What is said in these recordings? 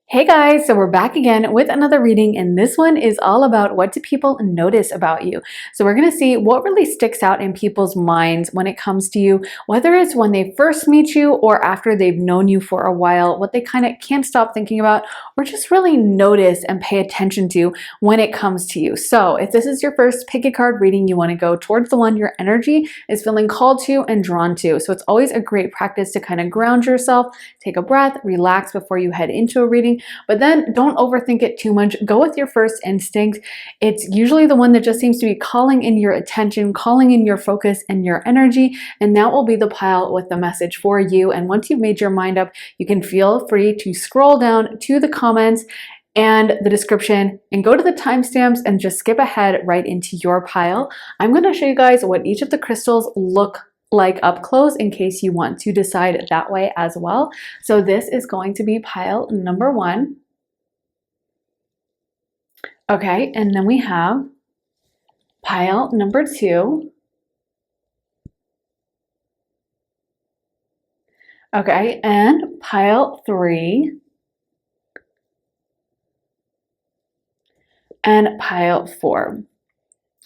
Hey guys, so we're back again with another reading, and this one is all about what do people notice about you. So we're going to see what really sticks out in people's minds when it comes to you, whether it's when they first meet you or after they've known you for a while, what they kind of can't stop thinking about or just really notice and pay attention to when it comes to you. So if this is your first pick a card reading, you want to go towards the one your energy is feeling called to and drawn to. So it's always a great practice to kind of ground yourself, take a breath, relax before you head into a reading. But then don't overthink it too much. Go with your first instinct. It's usually the one that just seems to be calling in your attention, calling in your focus and your energy, and that will be the pile with the message for you. And once you've made your mind up, you can feel free to scroll down to the comments and the description and go to the timestamps and just skip ahead right into your pile. I'm going to show you guys what each of the crystals look like up close in case you want to decide that way as well. So this is going to be pile number 1. Okay, and then we have pile number 2. Okay, and pile 3. And pile 4.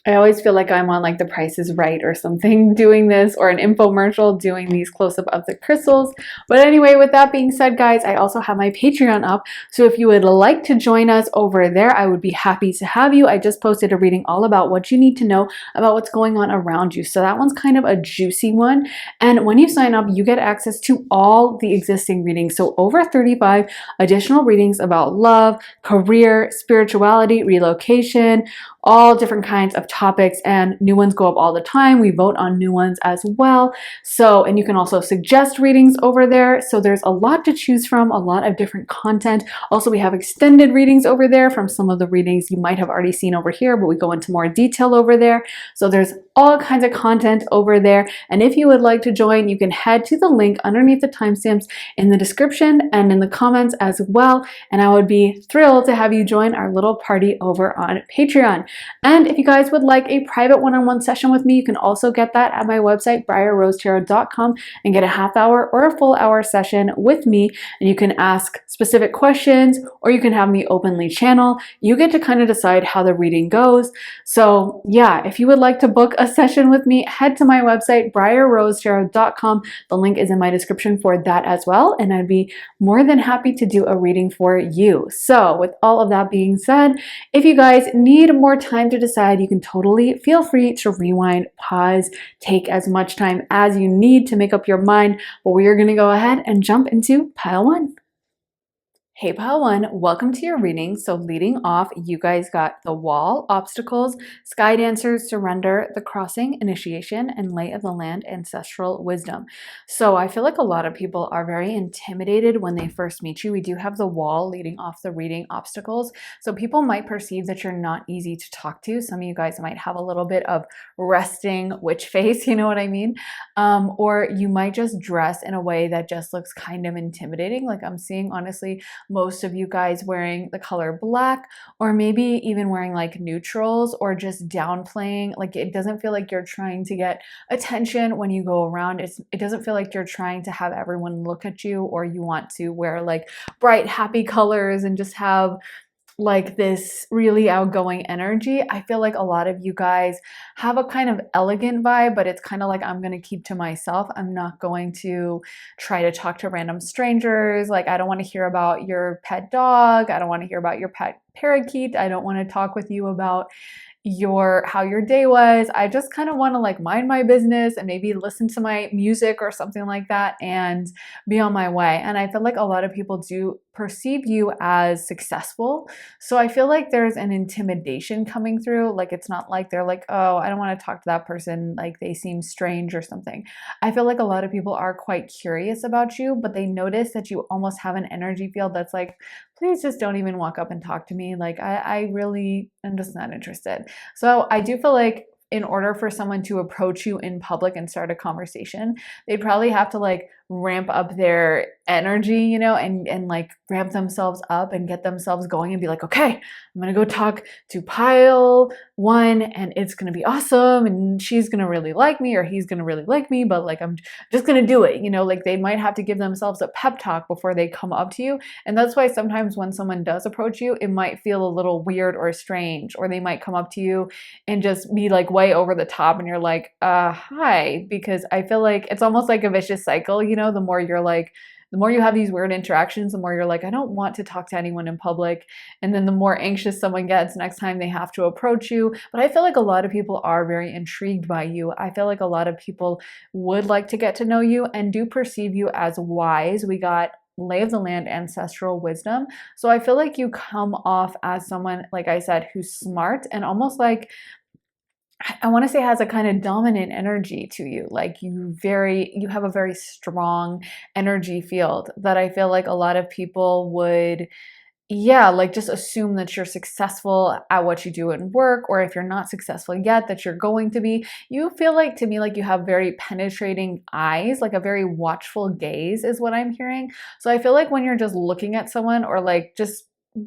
I always feel like I'm on like The Price is Right or something doing this, or an infomercial doing these close-up of the crystals. But anyway, with that being said, guys, I also have my Patreon up. So if you would like to join us over there, I would be happy to have you. I just posted a reading all about what you need to know about what's going on around you. So that one's kind of a juicy one. And when you sign up, you get access to all the existing readings. So over 35 additional readings about love, career, spirituality, relocation, all different kinds of topics, and new ones go up all the time. We vote on new ones as well. So, and you can also suggest readings over there. So there's a lot to choose from, a lot of different content. Also, we have extended readings over there from some of the readings you might have already seen over here, but we go into more detail over there. So there's all kinds of content over there. And if you would like to join, you can head to the link underneath the timestamps in the description and in the comments as well. And I would be thrilled to have you join our little party over on Patreon. And if you guys would like a private one-on-one session with me, you can also get that at my website, briarrosetarot.com, and get a half hour or a full hour session with me. And you can ask specific questions, or you can have me openly channel. You get to kind of decide how the reading goes. So yeah, if you would like to book a session with me, head to my website, briarrosetarot.com. The link is in my description for that as well. And I'd be more than happy to do a reading for you. So with all of that being said, if you guys need more time to decide, you can totally feel free to rewind, pause, take as much time as you need to make up your mind. But we are going to go ahead and jump into pile 1. Hey pile 1, welcome to your reading. So leading off, you guys got the Wall, Obstacles, Sky Dancers, Surrender, The Crossing, Initiation, and Lay of the Land, Ancestral Wisdom. So I feel like a lot of people are very intimidated when they first meet you. We do have the Wall leading off the reading, Obstacles. So people might perceive that you're not easy to talk to. Some of you guys might have a little bit of resting witch face, you know what I mean? Or you might just dress in a way that just looks kind of intimidating. Like I'm seeing, honestly, most of you guys wearing the color black, or maybe even wearing like neutrals, or just downplaying. Like it doesn't feel like you're trying to get attention when you go around. It doesn't feel like you're trying to have everyone look at you, or you want to wear like bright, happy colors and just have like this really outgoing energy. I feel like a lot of you guys have a kind of elegant vibe, but it's kind of like, I'm going to keep to myself. I'm not going to try to talk to random strangers. Like, I don't want to hear about your pet dog. I don't want to hear about your pet parakeet. I don't want to talk with you about how your day was. I just kind of want to like mind my business and maybe listen to my music or something like that and be on my way. And I feel like a lot of people do perceive you as successful. So I feel like there's an intimidation coming through. Like it's not like they're like, oh, I don't want to talk to that person, like they seem strange or something. I feel like a lot of people are quite curious about you, but they notice that you almost have an energy field that's like, please just don't even walk up and talk to me. Like I really am just not interested. So I do feel like in order for someone to approach you in public and start a conversation, they'd probably have to like ramp up their energy, you know, and like ramp themselves up and get themselves going and be like, okay, I'm gonna go talk to pile one and it's gonna be awesome and she's gonna really like me or he's gonna really like me, but like I'm just gonna do it, you know, like they might have to give themselves a pep talk before they come up to you. And that's why sometimes when someone does approach you, it might feel a little weird or strange, or they might come up to you and just be like way over the top and you're like, hi, because I feel like it's almost like a vicious cycle, you know, the more you're like, the more you have these weird interactions, the more you're like, I don't want to talk to anyone in public. And then the more anxious someone gets next time they have to approach you. But I feel like a lot of people are very intrigued by you. I feel like a lot of people would like to get to know you and do perceive you as wise. We got lay of the land, ancestral wisdom. So I feel like you come off as someone, like I said, who's smart and almost like, I want to say has a kind of dominant energy to you. Like you have a very strong energy field that I feel like a lot of people would, yeah, like just assume that you're successful at what you do in work, or if you're not successful yet, that you're going to be. You feel like, to me, like you have very penetrating eyes, like a very watchful gaze is what I'm hearing. So I feel like when you're just looking at someone or like just,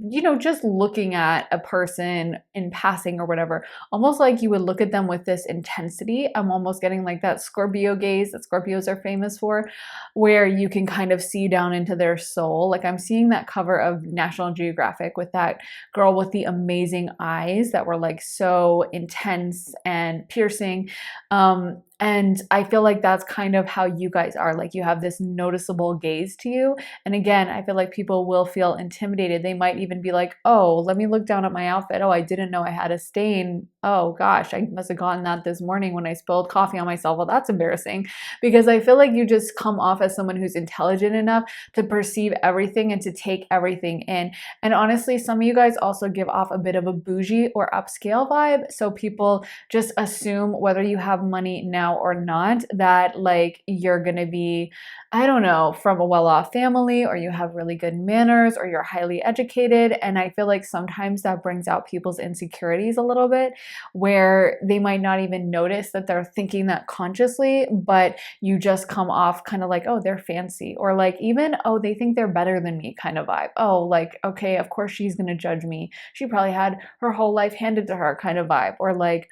you know, just looking at a person in passing or whatever, almost like you would look at them with this intensity. I'm almost getting like that Scorpio gaze that Scorpios are famous for, where you can kind of see down into their soul. Like I'm seeing that cover of National Geographic with that girl with the amazing eyes that were like so intense and piercing. And I feel like that's kind of how you guys are. Like you have this noticeable gaze to you. And again, I feel like people will feel intimidated. They might even be like, oh, let me look down at my outfit. Oh, I didn't know I had a stain. Oh gosh, I must have gotten that this morning when I spilled coffee on myself. Well, that's embarrassing, because I feel like you just come off as someone who's intelligent enough to perceive everything and to take everything in. And honestly, some of you guys also give off a bit of a bougie or upscale vibe. So people just assume, whether you have money now or not, that like you're gonna be, I don't know, from a well-off family, or you have really good manners, or you're highly educated. And I feel like sometimes that brings out people's insecurities a little bit, where they might not even notice that they're thinking that consciously, but you just come off kind of like, oh, they're fancy, or like even, oh, they think they're better than me kind of vibe. Oh, like, okay, of course she's gonna judge me. She probably had her whole life handed to her kind of vibe. Or like,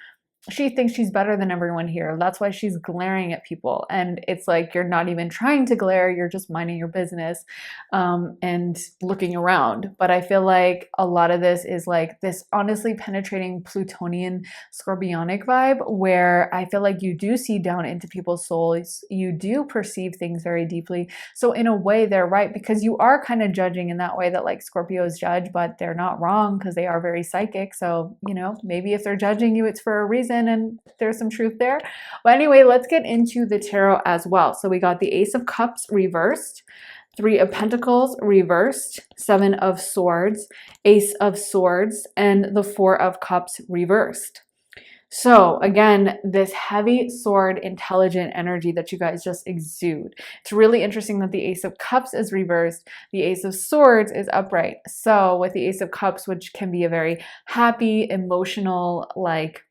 she thinks she's better than everyone here. That's why she's glaring at people. And it's like, you're not even trying to glare. You're just minding your business and looking around. But I feel like a lot of this is like this honestly penetrating Plutonian scorpionic vibe, where I feel like you do see down into people's souls. You do perceive things very deeply. So in a way, they're right, because you are kind of judging in that way that like Scorpios judge, but they're not wrong because they are very psychic. So, you know, maybe if they're judging you, it's for a reason. And there's some truth there. But anyway, let's get into the tarot as well. So we got the Ace of Cups reversed, Three of Pentacles reversed, Seven of Swords, Ace of Swords, and the Four of Cups reversed. So again, this heavy sword, intelligent energy that you guys just exude. It's really interesting that the Ace of Cups is reversed. The Ace of Swords is upright. So with the Ace of Cups, which can be a very happy, emotional, like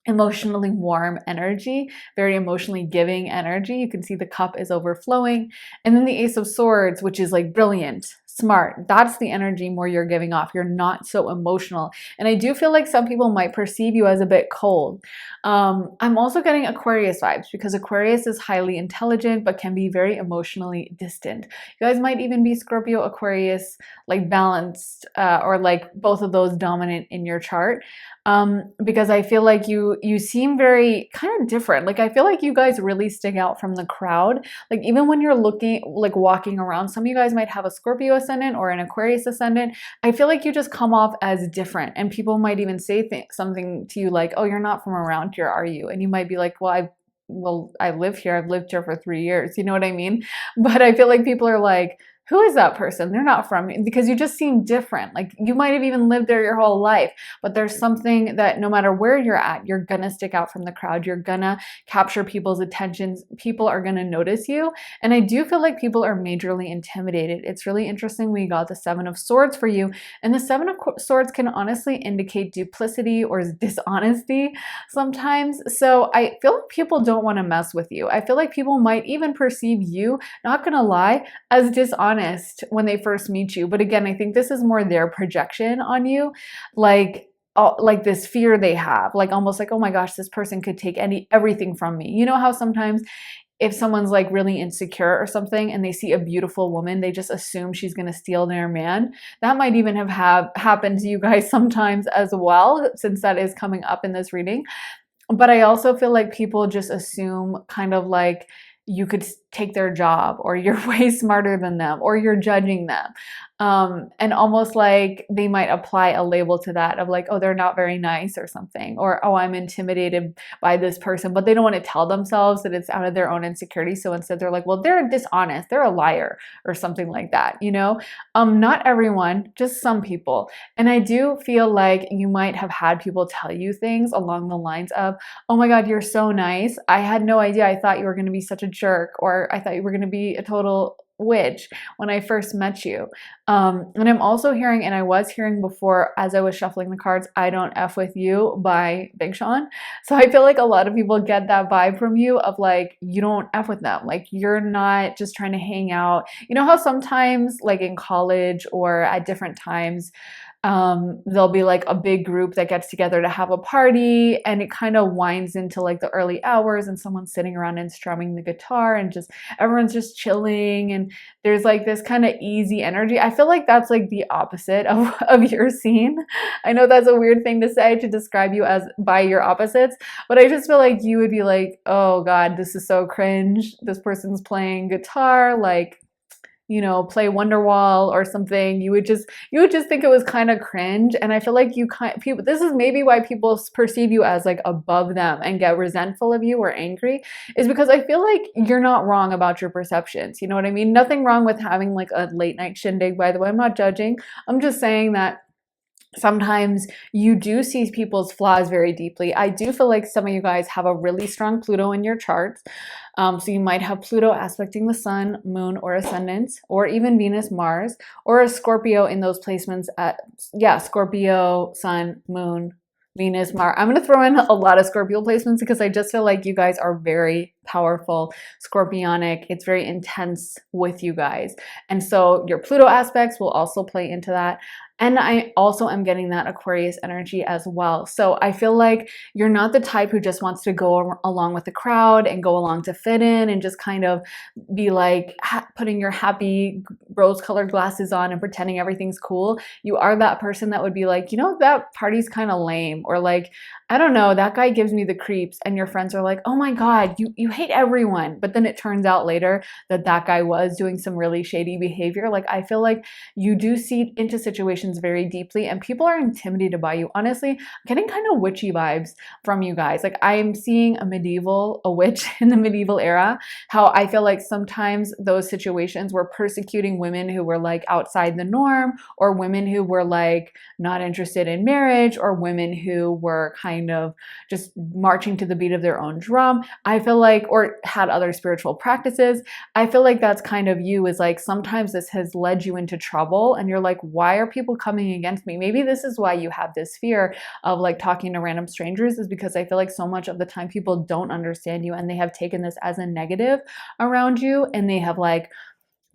emotionally warm energy, very emotionally giving energy. You can see the cup is overflowing. And then the Ace of Swords, which is like brilliant, smart. That's the energy more you're giving off. You're not so emotional. And I do feel like some people might perceive you as a bit cold. I'm also getting Aquarius vibes, because Aquarius is highly intelligent, but can be very emotionally distant. You guys might even be Scorpio, Aquarius, like balanced, or like both of those dominant in your chart. Because I feel like you seem very kind of different. Like I feel like you guys really stick out from the crowd. Like even when you're looking, like walking around, some of you guys might have a Scorpio ascendant or an Aquarius ascendant. I feel like you just come off as different, and people might even say something to you like, "Oh, you're not from around here, are you?" And you might be like, "Well, I live here. I've lived here for 3 years." You know what I mean? But I feel like people are like, who is that person? They're not from you, because you just seem different. Like you might have even lived there your whole life, but there's something that no matter where you're at, you're gonna stick out from the crowd. You're gonna capture people's attentions. People are gonna notice you. And I do feel like people are majorly intimidated. It's really interesting. We got the Seven of Swords for you, and the Seven of Swords can honestly indicate duplicity or dishonesty sometimes. So I feel like people don't want to mess with you. I feel like people might even perceive you, not gonna lie, as dishonest when they first meet you. But again, I think this is more their projection on you, like this fear they have, like almost like, oh my gosh, this person could take everything from me. You know how sometimes if someone's like really insecure or something and they see a beautiful woman, they just assume she's going to steal their man. That might even have happened to you guys sometimes as well, since that is coming up in this reading. But I also feel like people just assume kind of like you could take their job, or you're way smarter than them, or you're judging them. And almost like they might apply a label to that of like, oh, they're not very nice or something, or oh, I'm intimidated by this person, but they don't want to tell themselves that it's out of their own insecurity. So instead they're like, well, they're dishonest, they're a liar or something like that, you know? Not everyone, just some people. And I do feel like you might have had people tell you things along the lines of, oh my God, you're so nice. I had no idea. I thought you were going to be such a jerk, or I thought you were going to be a total witch when I first met you. And I'm also hearing, and I was hearing before as I was shuffling the cards, I Don't F With You by Big Sean. So I feel like a lot of people get that vibe from you of like, you don't F with them. Like you're not just trying to hang out. You know how sometimes like in college or at different times, there'll be like a big group that gets together to have a party, and it kind of winds into like the early hours and someone's sitting around and strumming the guitar and just everyone's just chilling, and there's like this kind of easy energy. I feel like that's like the opposite of your scene. I know that's a weird thing to say to describe you as by your opposites, but I just feel like you would be like, oh God, this is so cringe. This person's playing guitar, like, you know, play Wonderwall or something. You would just think it was kind of cringe. And I feel like people, this is maybe why people perceive you as like above them and get resentful of you or angry, is because I feel like you're not wrong about your perceptions. You know what I mean? Nothing wrong with having like a late night shindig, by the way. I'm not judging. I'm just saying that sometimes you do see people's flaws very deeply. I do feel like some of you guys have a really strong Pluto in your charts. So you might have Pluto aspecting the sun, moon, or ascendant, or even Venus, Mars, or a Scorpio in those placements Scorpio, sun, moon, Venus, Mars. I'm going to throw in a lot of Scorpio placements because I just feel like you guys are very powerful, scorpionic. It's very intense with you guys. And so your Pluto aspects will also play into that. And I also am getting that Aquarius energy as well. So I feel like you're not the type who just wants to go along with the crowd and go along to fit in and just kind of be like putting your happy rose-colored glasses on and pretending everything's cool. You are that person that would be like, you know, that party's kind of lame, or like, I don't know, that guy gives me the creeps, and your friends are like, oh my God, you hate everyone. But then it turns out later that that guy was doing some really shady behavior. Like, I feel like you do see into situations very deeply, and people are intimidated by you. Honestly, I'm getting kind of witchy vibes from you guys. Like, I'm seeing a witch in the medieval era, how I feel like sometimes those situations were persecuting women who were like outside the norm, or women who were like not interested in marriage, or women who were kind of just marching to the beat of their own drum. I feel like, or had other spiritual practices. I feel like that's kind of you, is like sometimes this has led you into trouble and you're like, why are people coming against me? Maybe this is why you have this fear of like talking to random strangers, is because I feel like so much of the time people don't understand you and they have taken this as a negative around you, and they have like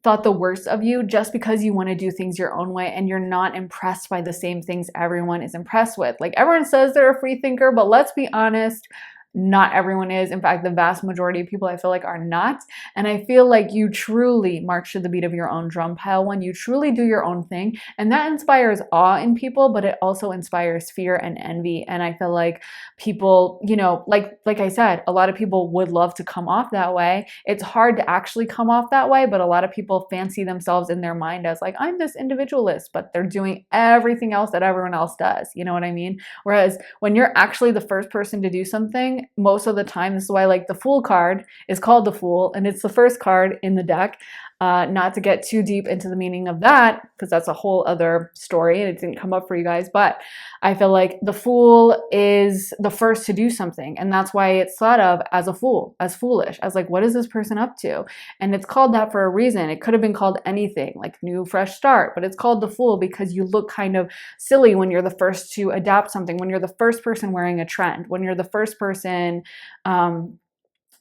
thought the worst of you just because you want to do things your own way and you're not impressed by the same things everyone is impressed with. Like, everyone says they're a free thinker, but let's be honest, not everyone is. In fact, the vast majority of people I feel like are not. And I feel like you truly march to the beat of your own drum pile when you truly do your own thing. And that inspires awe in people, but it also inspires fear and envy. And I feel like people, you know, like I said, a lot of people would love to come off that way. It's hard to actually come off that way, but a lot of people fancy themselves in their mind as like, I'm this individualist, but they're doing everything else that everyone else does. You know what I mean? Whereas when you're actually the first person to do something, most of the time, this is why like the Fool card is called the Fool, and it's the first card in the deck. Not to get too deep into the meaning of that, because that's a whole other story and it didn't come up for you guys, but I feel like the fool is the first to do something, and that's why it's thought of as a fool, as foolish, as like, what is this person up to? And it's called that for a reason. It could have been called anything, like new, fresh start, but it's called the fool because you look kind of silly when you're the first to adapt something, when you're the first person wearing a trend, when you're the first person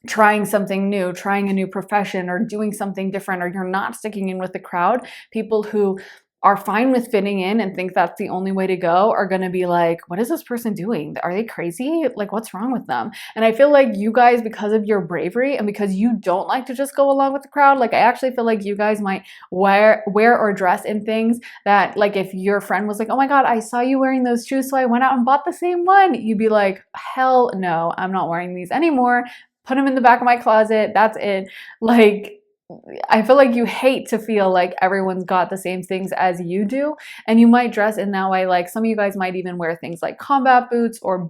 trying something new, trying a new profession, or doing something different, or you're not sticking in with the crowd. People who are fine with fitting in and think that's the only way to go are going to be like, what is this person doing? Are they crazy? Like, what's wrong with them? And I feel like you guys, because of your bravery and because you don't like to just go along with the crowd, like I actually feel like you guys might wear or dress in things that, like, if your friend was like, oh my God, I saw you wearing those shoes, so I went out and bought the same one, you'd be like, hell no, I'm not wearing these anymore. Put them in the back of my closet. That's it. Like, I feel like you hate to feel like everyone's got the same things as you do, and you might dress in that way. Like some of you guys might even wear things like combat boots, or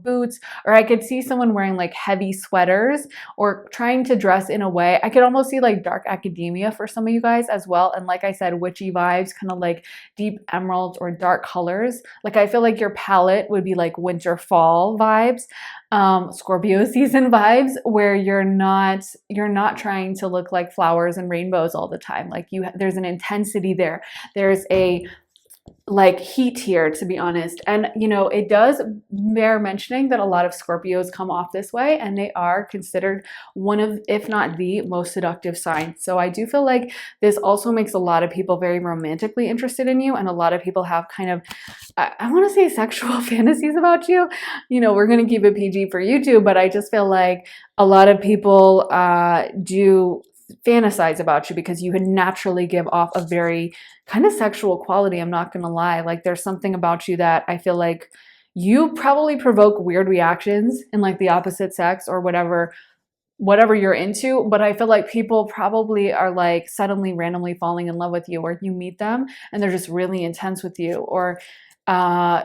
I could see someone wearing like heavy sweaters or trying to dress in a way. I could almost see like dark academia for some of you guys as well. And like I said, witchy vibes, kind of like deep emeralds or dark colors. Like I feel like your palette would be like winter fall vibes. Scorpio season vibes, where you're not trying to look like flowers and rainbows all the time. Like there's an intensity there. There's a like heat here, to be honest. And you know, it does bear mentioning that a lot of Scorpios come off this way, and they are considered one of, if not the most seductive sign. So I do feel like this also makes a lot of people very romantically interested in you, and a lot of people have kind of, I want to say, sexual fantasies about you. You know, we're going to keep it PG for YouTube, but I just feel like a lot of people do fantasize about you because you naturally give off a very kind of sexual quality. I'm not gonna lie. Like there's something about you that I feel like you probably provoke weird reactions in like the opposite sex or whatever you're into, but I feel like people probably are like suddenly randomly falling in love with you, or you meet them and they're just really intense with you, or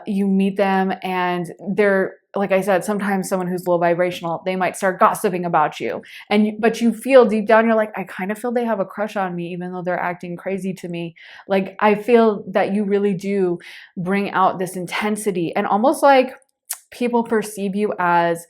you meet them and they're, like I said, sometimes someone who's low vibrational, they might start gossiping about you, but you feel deep down, you're like, I kind of feel they have a crush on me, even though they're acting crazy to me. Like I feel that you really do bring out this intensity, and almost like people perceive you as,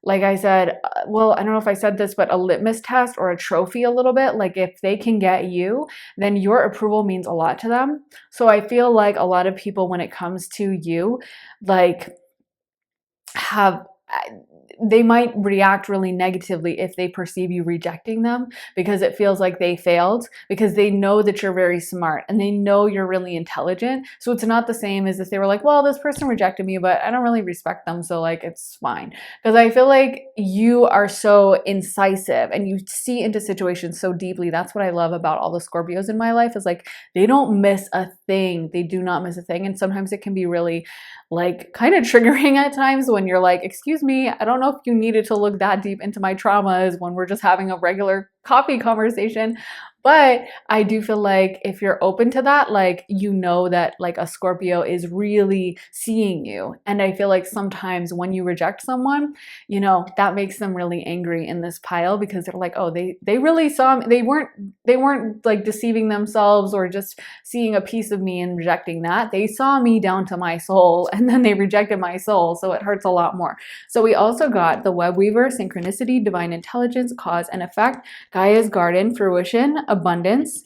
like I said, well, I don't know if I said this, but a litmus test or a trophy a little bit. Like if they can get you, then your approval means a lot to them. So I feel like a lot of people, when it comes to you, like they might react really negatively if they perceive you rejecting them, because it feels like they failed, because they know that you're very smart and they know you're really intelligent. So it's not the same as if they were like, well, this person rejected me, but I don't really respect them, so like it's fine. Because I feel like you are so incisive and you see into situations so deeply. That's what I love about all the Scorpios in my life, is like they don't miss a thing. They do not miss a thing. And sometimes it can be really like kind of triggering at times when you're like, excuse me, I don't know if you needed to look that deep into my traumas when we're just having a regular coffee conversation. But I do feel like if you're open to that, like, you know that like a Scorpio is really seeing you. And I feel like sometimes when you reject someone, you know, that makes them really angry in this pile, because they're like, oh, they really saw me. They weren't like deceiving themselves or just seeing a piece of me and rejecting that. They saw me down to my soul, and then they rejected my soul. So it hurts a lot more. So we also got the Web Weaver, Synchronicity, Divine Intelligence, Cause and Effect, Gaia's Garden, Fruition, Abundance,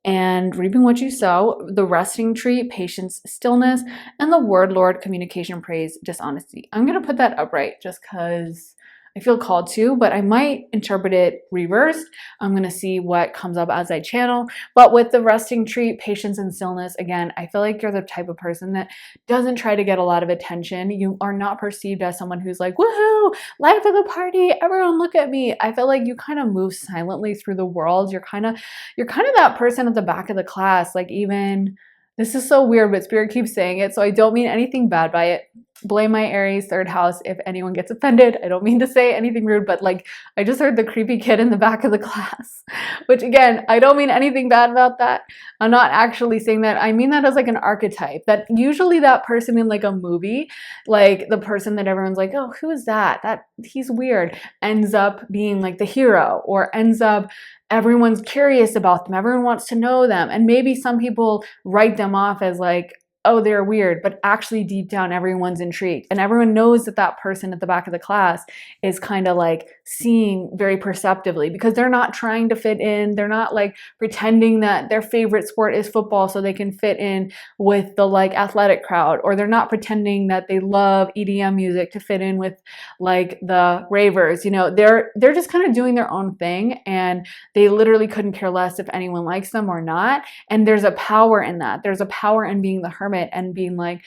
and Reaping What You Sow, the Resting Tree, Patience, Stillness, and the Word Lord, Communication, Praise, Dishonesty. I'm going to put that upright just because I feel called to, but I might interpret it reversed. I'm going to see what comes up as I channel. But with the Resting Tree, Patience, and Stillness, again, I feel like you're the type of person that doesn't try to get a lot of attention. You are not perceived as someone who's like, woohoo, life of the party, everyone look at me. I feel like you kind of move silently through the world. You're kind of that person at the back of the class. Like, even, this is so weird, but Spirit keeps saying it, so I don't mean anything bad by it. blame my Aries third house if anyone gets offended. I don't mean to say anything rude, but like I just heard the creepy kid in the back of the class, which again, I don't mean anything bad about that. I'm not actually saying that. I mean that as like an archetype, that usually that person in like a movie, like the person that everyone's like, oh, who is that? That he's weird, ends up being like the hero, or ends up everyone's curious about them. Everyone wants to know them. And maybe some people write them off as like, oh, they're weird, but actually deep down, everyone's intrigued. And everyone knows that that person at the back of the class is kind of like seeing very perceptively, because they're not trying to fit in. They're not like pretending that their favorite sport is football so they can fit in with the like athletic crowd, or they're not pretending that they love EDM music to fit in with like the ravers. You know, they're just kind of doing their own thing, and they literally couldn't care less if anyone likes them or not. And there's a power in that. There's a power in being the hermit and being like,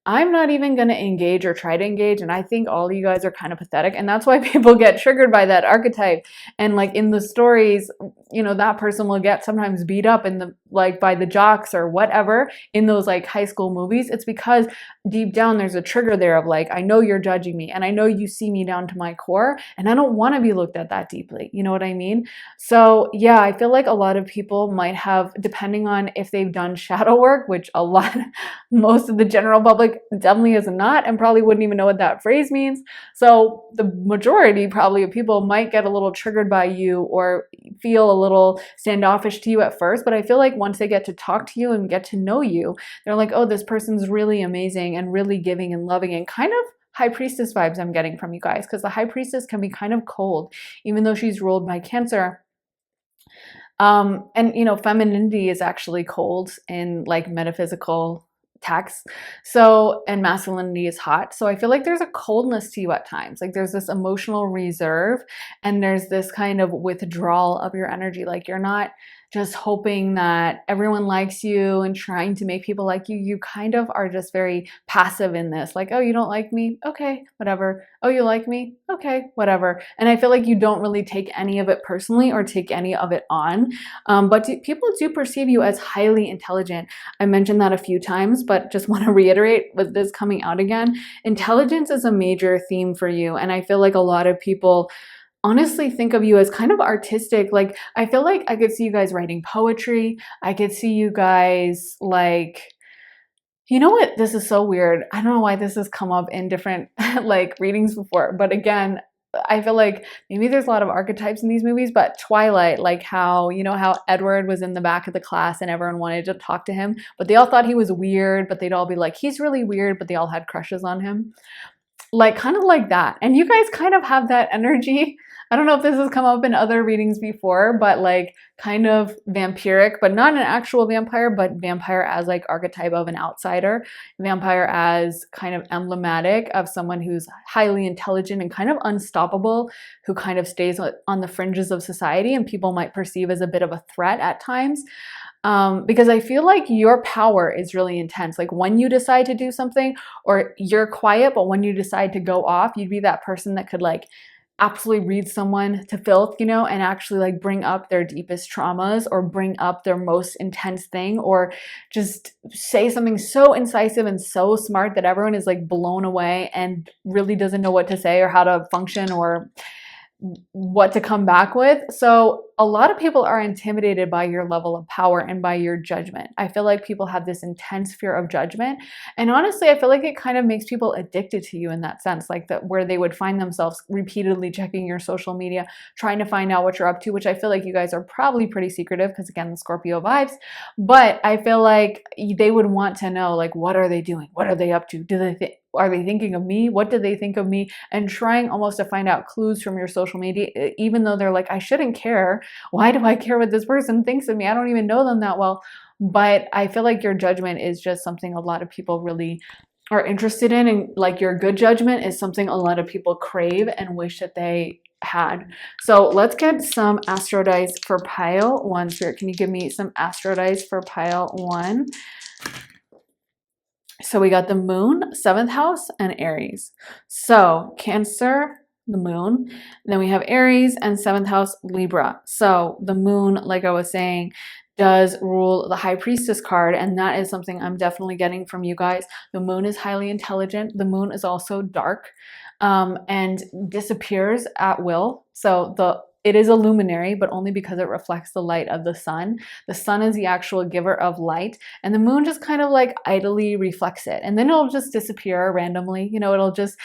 I'm not even going to engage or try to engage. And I think all of you guys are kind of pathetic. And that's why people get triggered by that archetype. And like in the stories, you know, that person will get sometimes beat up in the like by the jocks or whatever in those like high school movies. It's because deep down there's a trigger there of like, I know you're judging me, and I know you see me down to my core, and I don't want to be looked at that deeply. You know what I mean? So yeah, I feel like a lot of people might have, depending on if they've done shadow work, which a lot, most of the general public definitely is not, and probably wouldn't even know what that phrase means. So the majority probably of people might get a little triggered by you or feel a little standoffish to you at first. But I feel like once they get to talk to you and get to know you, they're like, oh, this person's really amazing and really giving and loving, and kind of high priestess vibes I'm getting from you guys, because the high priestess can be kind of cold, even though she's ruled by Cancer. And you know, femininity is actually cold in like metaphysical texts. So, and masculinity is hot. So I feel like there's a coldness to you at times. Like there's this emotional reserve, and there's this kind of withdrawal of your energy. Like you're not just hoping that everyone likes you and trying to make people like you. You kind of are just very passive in this. Like, oh, you don't like me? Okay, whatever. Oh, you like me? Okay, whatever. And I feel like you don't really take any of it personally or take any of it on. But people do perceive you as highly intelligent. I mentioned that a few times, but just want to reiterate with this coming out again. Intelligence is a major theme for you. And I feel like a lot of people honestly think of you as kind of artistic. Like I feel like I could see you guys writing poetry. I could see you guys like, you know what? This is so weird. I don't know why this has come up in different like readings before, but again, I feel like maybe there's a lot of archetypes in these movies, but Twilight, like how, you know, how Edward was in the back of the class and everyone wanted to talk to him, but they all thought he was weird, but they'd all be like, he's really weird, but they all had crushes on him. Like kind of like that. And you guys kind of have that energy. I don't know if this has come up in other readings before, but like kind of vampiric, but not an actual vampire, but vampire as like archetype of an outsider, vampire as kind of emblematic of someone who's highly intelligent and kind of unstoppable, who kind of stays on the fringes of society and people might perceive as a bit of a threat at times. Because I feel like your power is really intense. Like when you decide to do something, or you're quiet, but when you decide to go off, you'd be that person that could like absolutely read someone to filth, you know, and actually like bring up their deepest traumas or bring up their most intense thing, or just say something so incisive and so smart that everyone is like blown away and really doesn't know what to say or how to function or what to come back with. So a lot of people are intimidated by your level of power and by your judgment. I feel like people have this intense fear of judgment. And honestly, I feel like it kind of makes people addicted to you in that sense, like that where they would find themselves repeatedly checking your social media, trying to find out what you're up to, which I feel like you guys are probably pretty secretive because again, the Scorpio vibes. But I feel like they would want to know, like, what are they doing? What are they up to? Are they thinking of me? What do they think of me? And trying almost to find out clues from your social media, even though they're like, I shouldn't care. Why do I care what this person thinks of me? I don't even know them that well. But I feel like your judgment is just something a lot of people really are interested in. And like your good judgment is something a lot of people crave and wish that they had. So let's get some astro dice for pile one. Spirit, can you give me some astro dice for pile one? So we got the moon, 7th house, and Aries. So Cancer, the moon. Then we have Aries and 7th house, Libra. So the moon, like I was saying, does rule the High Priestess card, and that is something I'm definitely getting from you guys. The moon is highly intelligent. The moon is also dark, and disappears at will. So it is a luminary, but only because it reflects the light of the sun. The sun is the actual giver of light, and the moon just kind of like idly reflects it. And then it'll just disappear randomly. You know, it'll just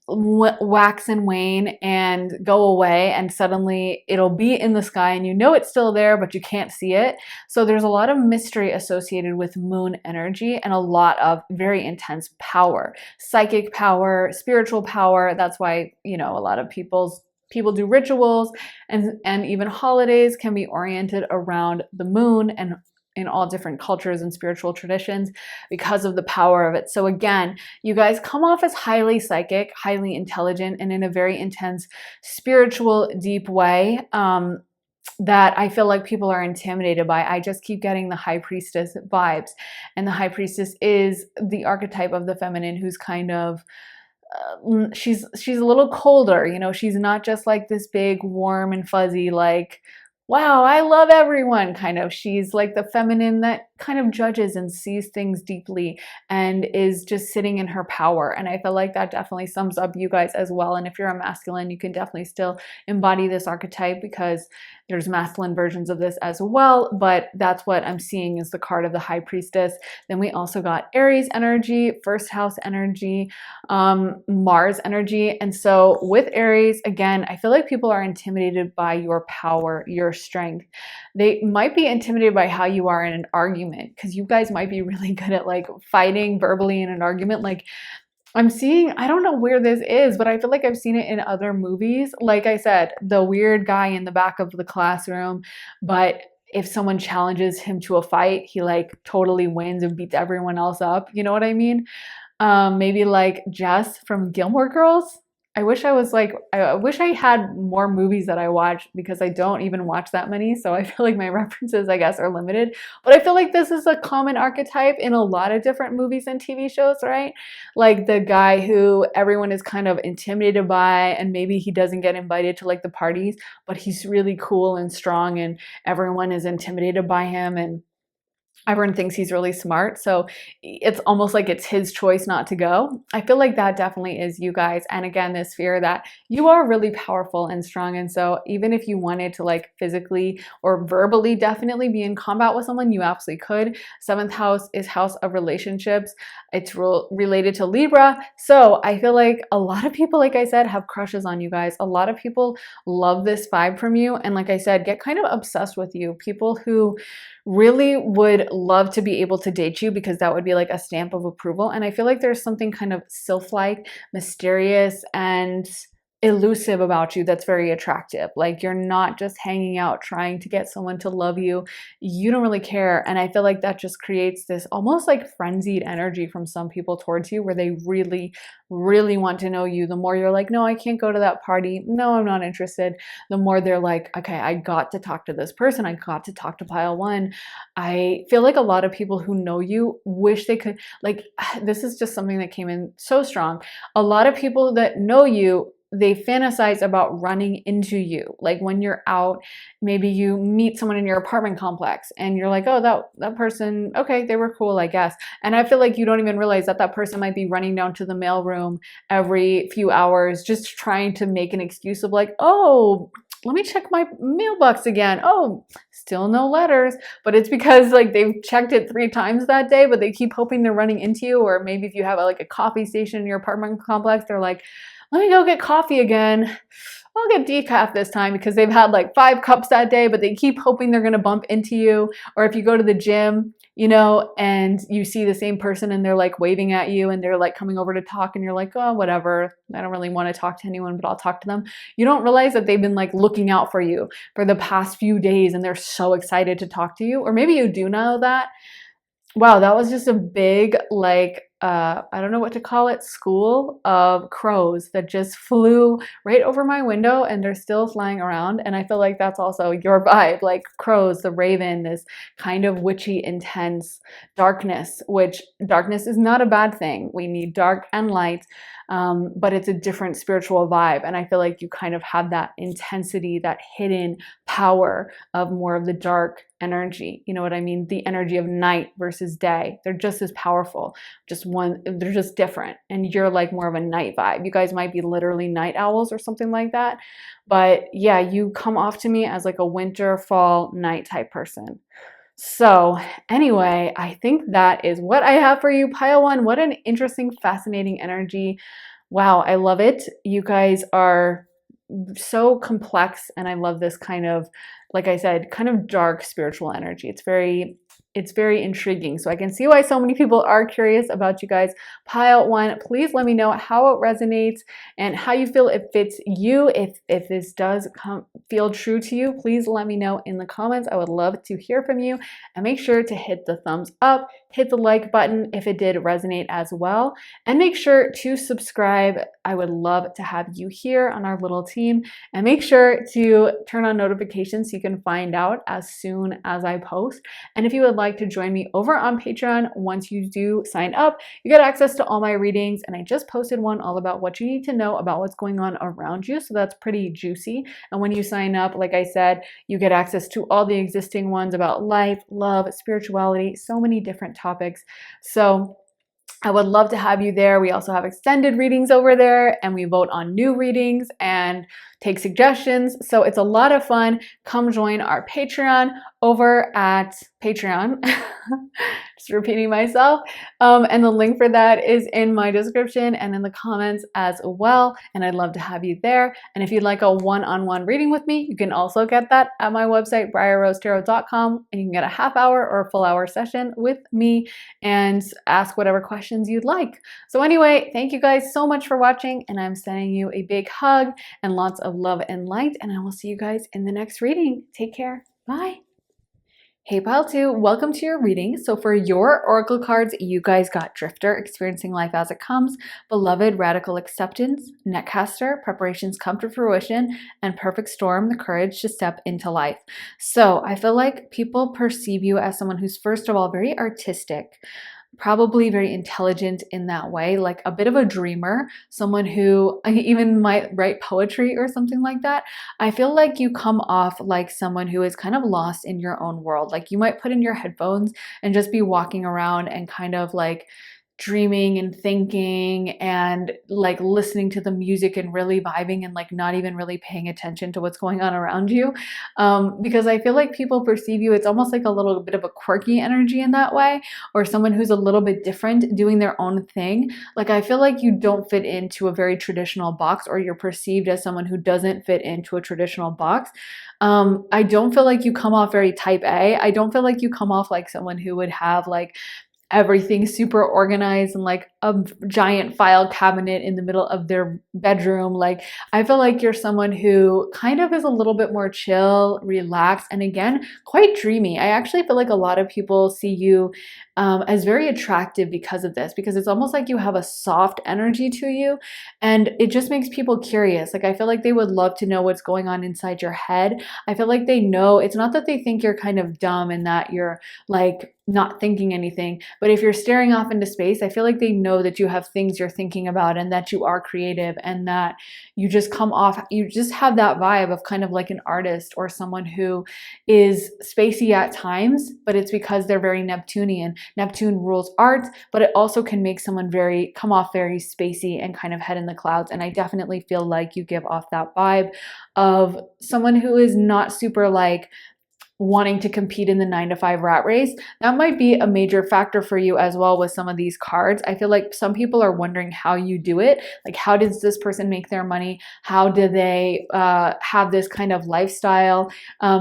wax and wane and go away, and suddenly it'll be in the sky and you know it's still there, but you can't see it. So there's a lot of mystery associated with moon energy and a lot of very intense power, psychic power, spiritual power. That's why, you know, a lot of people do rituals, and even holidays can be oriented around the moon, and in all different cultures and spiritual traditions, because of the power of it. So again, you guys come off as highly psychic, highly intelligent, and in a very intense, spiritual, deep way, that I feel like people are intimidated by. I just keep getting the High Priestess vibes. And the High Priestess is the archetype of the feminine who's kind of she's a little colder, you know. She's not just like this big, warm and fuzzy, like, wow, I love everyone kind of. She's like the feminine that kind of judges and sees things deeply and is just sitting in her power. And I feel like that definitely sums up you guys as well. And if you're a masculine, you can definitely still embody this archetype, because there's masculine versions of this as well. But that's what I'm seeing is the card of the High Priestess. Then we also got Aries energy, first house energy, Mars energy. And so with Aries, again, I feel like people are intimidated by your power, your strength. They might be intimidated by how you are in an argument, because you guys might be really good at like fighting verbally in an argument. Like, I'm seeing, I don't know where this is, but I feel like I've seen it in other movies. Like I said, the weird guy in the back of the classroom, but if someone challenges him to a fight, he like totally wins and beats everyone else up. You know what I mean? Maybe like Jess from Gilmore Girls. I wish I had more movies that I watch, because I don't even watch that many. So I feel like my references, I guess, are limited. But I feel like this is a common archetype in a lot of different movies and TV shows, right? Like the guy who everyone is kind of intimidated by, and maybe he doesn't get invited to like the parties, but he's really cool and strong, and everyone is intimidated by him, and everyone thinks he's really smart. So it's almost like it's his choice not to go. I feel like that definitely is you guys. And again, this fear that you are really powerful and strong. And so even if you wanted to like physically or verbally definitely be in combat with someone, you absolutely could. Seventh house is house of relationships. It's related to Libra. So I feel like a lot of people, like I said, have crushes on you guys. A lot of people love this vibe from you. And like I said, get kind of obsessed with you. People who really would love to be able to date you, because that would be like a stamp of approval. And I feel like there's something kind of sylph-like, mysterious, and elusive about you that's very attractive. Like, you're not just hanging out trying to get someone to love you. You don't really care. And I feel like that just creates this almost like frenzied energy from some people towards you, where they really, really want to know you. The more you're like, no, I can't go to that party. No, I'm not interested. The more they're like, okay, I got to talk to this person. I got to talk to pile one. I feel like a lot of people who know you wish they could, like, this is just something that came in so strong. A lot of people that know you, they fantasize about running into you. Like when you're out, maybe you meet someone in your apartment complex and you're like, oh, that person, okay, they were cool, I guess. And I feel like you don't even realize that that person might be running down to the mailroom every few hours, just trying to make an excuse of like, oh, let me check my mailbox again. Oh, still no letters. But it's because like they've checked it 3 times that day, but they keep hoping they're running into you. Or maybe if you have like a coffee station in your apartment complex, they're like, let me go get coffee again. I'll get decaf this time, because they've had like 5 cups that day, but they keep hoping they're going to bump into you. Or if you go to the gym, you know, and you see the same person and they're like waving at you and they're like coming over to talk, and you're like, oh, whatever. I don't really want to talk to anyone, but I'll talk to them. You don't realize that they've been like looking out for you for the past few days and they're so excited to talk to you. Or maybe you do know that. Wow, that was just a big like I don't know what to call it, school of crows that just flew right over my window and they're still flying around. And I feel like that's also your vibe, like crows, the raven, this kind of witchy, intense darkness, which darkness is not a bad thing. We need dark and light. But it's a different spiritual vibe. And I feel like you kind of have that intensity, that hidden power of more of the dark energy. You know what I mean? The energy of night versus day. They're just as powerful. They're just different. And you're like more of a night vibe. You guys might be literally night owls or something like that. But yeah, you come off to me as like a winter, fall, night type person. So anyway, I think that is what I have for you, pile one. What an interesting, fascinating energy. Wow, I love it. You guys are so complex, and I love this kind of, like I said, kind of dark spiritual energy. It's very intriguing. So I can see why so many people are curious about you guys. Pile one, please let me know how it resonates and how you feel it fits you. If this does feel true to you, please let me know in the comments. I would love to hear from you, and make sure to hit the thumbs up, hit the like button if it did resonate as well, and make sure to subscribe. I would love to have you here on our little team, and make sure to turn on notifications so you can find out as soon as I post. And if you would like to join me over on Patreon, once you do sign up, you get access to all my readings, and I just posted one all about what you need to know about what's going on around you, so that's pretty juicy. And when you sign up, like I said, you get access to all the existing ones about life, love, spirituality, so many different topics. So I would love to have you there. We also have extended readings over there, and we vote on new readings and take suggestions. So it's a lot of fun. Come join our Patreon over at Patreon. Just repeating myself. And the link for that is in my description and in the comments as well. And I'd love to have you there. And if you'd like a one-on-one reading with me, you can also get that at my website, briarrosetarot.com. And you can get a half hour or a full hour session with me and ask whatever questions you'd like. So anyway, thank you guys so much for watching, and I'm sending you a big hug and lots of love and light, and I will see you guys in the next reading. Take care. Bye. Hey pile 2, welcome to your reading. So for your oracle cards, you guys got Drifter, experiencing life as it comes, Beloved, radical acceptance, Netcaster, preparations come to fruition, and Perfect Storm, the courage to step into life. So I feel like people perceive you as someone who's, first of all, very artistic, probably very intelligent in that way, like a bit of a dreamer, someone who even might write poetry or something like that. I feel like you come off like someone who is kind of lost in your own world. Like you might put in your headphones and just be walking around and kind of like dreaming and thinking and like listening to the music and really vibing and like not even really paying attention to what's going on around you. Because I feel like people perceive you, it's almost like a little bit of a quirky energy in that way, or someone who's a little bit different doing their own thing. Like I feel like you don't fit into a very traditional box, or you're perceived as someone who doesn't fit into a traditional box. I don't feel like you come off very type A. I don't feel like you come off like someone who would have like everything super organized and like a giant file cabinet in the middle of their bedroom. Like I feel like you're someone who kind of is a little bit more chill, relaxed, and again, quite dreamy. I actually feel like a lot of people see you as very attractive because of this, because it's almost like you have a soft energy to you, and it just makes people curious. Like I feel like they would love to know what's going on inside your head. I feel like they know, it's not that they think you're kind of dumb and that you're like not thinking anything, but if you're staring off into space, I feel like they know that you have things you're thinking about and that you are creative and that you just come off, you just have that vibe of kind of like an artist or someone who is spacey at times, but it's because they're very Neptunian. Neptune rules art, but it also can make someone come off very spacey and kind of head in the clouds. And I definitely feel like you give off that vibe of someone who is not super like wanting to compete in the 9-to-5 rat race. That might be a major factor for you as well with some of these cards. I feel like some people are wondering how you do it. Like, how does this person make their money? How do they have this kind of lifestyle?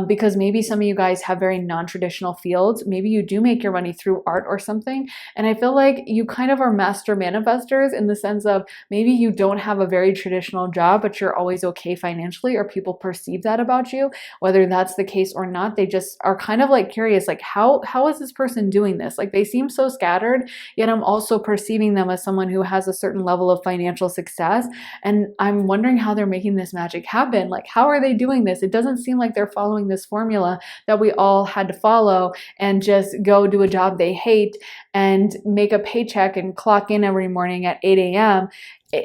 Because maybe some of you guys have very non-traditional fields. Maybe you do make your money through art or something. And I feel like you kind of are master manifestors in the sense of maybe you don't have a very traditional job, but you're always okay financially, or people perceive that about you. Whether that's the case or not, they just are kind of like curious, like how is this person doing this? Like they seem so scattered, yet I'm also perceiving them as someone who has a certain level of financial success. And I'm wondering how they're making this magic happen. Like, how are they doing this? It doesn't seem like they're following this formula that we all had to follow and just go do a job they hate and make a paycheck and clock in every morning at 8 a.m.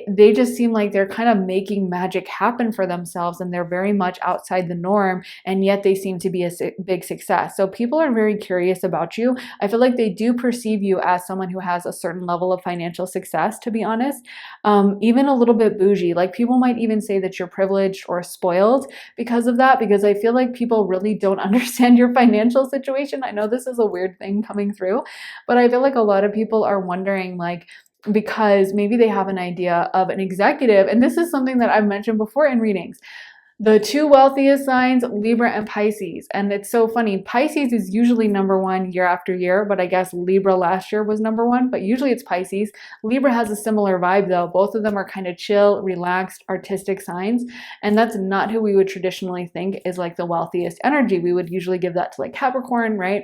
They just seem like they're kind of making magic happen for themselves, and they're very much outside the norm, and yet they seem to be a big success. So people are very curious about you. I feel like they do perceive you as someone who has a certain level of financial success, to be honest, even a little bit bougie. Like people might even say that you're privileged or spoiled because of that, because I feel like people really don't understand your financial situation. I know this is a weird thing coming through, but I feel like a lot of people are wondering, like, because maybe they have an idea of an executive, and this is something that I've mentioned before in readings. The two wealthiest signs, Libra and Pisces. And it's so funny. Pisces is usually number one year after year, but I guess Libra last year was number one, but usually it's Pisces. Libra has a similar vibe though. Both of them are kind of chill, relaxed, artistic signs. And that's not who we would traditionally think is like the wealthiest energy. We would usually give that to like Capricorn, right?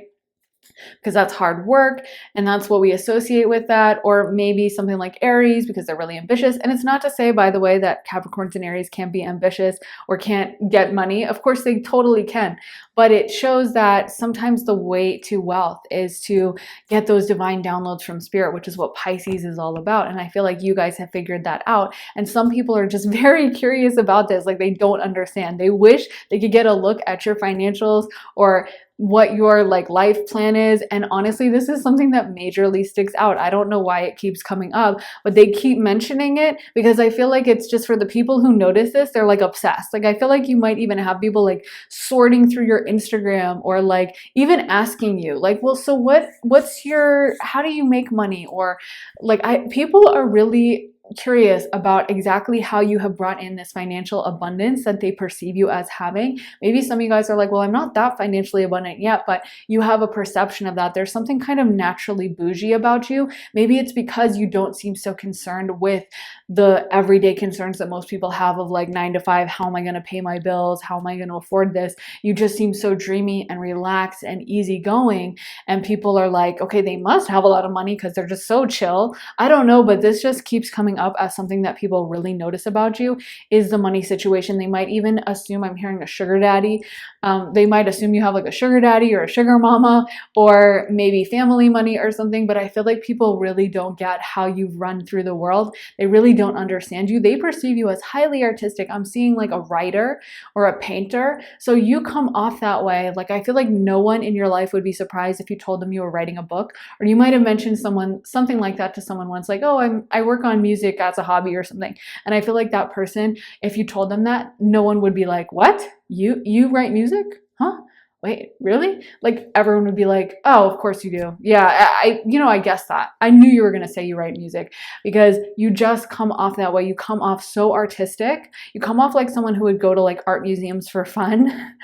Because that's hard work and that's what we associate with that, or maybe something like Aries because they're really ambitious. And it's not to say, by the way, that Capricorns and Aries can't be ambitious or can't get money. Of course they totally can, but it shows that sometimes the way to wealth is to get those divine downloads from spirit, which is what Pisces is all about. And I feel like you guys have figured that out, and some people are just very curious about this. Like they don't understand. They wish they could get a look at your financials or what your like life plan is. And honestly, this is something that majorly sticks out. I don't know why it keeps coming up, but they keep mentioning it because I feel like it's just for the people who notice this, they're like obsessed. Like I feel like you might even have people like sorting through your Instagram or like even asking you like, well, so what's your, how do you make money? Or like people are really curious about exactly how you have brought in this financial abundance that they perceive you as having. Maybe some of you guys are like, well, I'm not that financially abundant yet, but you have a perception of that. There's something kind of naturally bougie about you. Maybe it's because you don't seem so concerned with the everyday concerns that most people have of like 9 to 5. How am I going to pay my bills? How am I going to afford this? You just seem so dreamy and relaxed and easygoing. And people are like, okay, they must have a lot of money because they're just so chill. I don't know, but this just keeps coming up as something that people really notice about you is the money situation. They might even assume, I'm hearing a sugar daddy. They might assume you have like a sugar daddy or a sugar mama or maybe family money or something. But I feel like people really don't get how you've run through the world. They really don't understand you. They perceive you as highly artistic. I'm seeing like a writer or a painter. So you come off that way. Like I feel like no one in your life would be surprised if you told them you were writing a book, or you might have mentioned something like that to someone once, like, oh, I work on music as a hobby or something. And I feel like that person, if you told them that, no one would be like, what? You write music? Huh? Wait, really? Like everyone would be like, oh, of course you do. Yeah, I guessed that. I knew you were going to say you write music because you just come off that way. You come off so artistic. You come off like someone who would go to like art museums for fun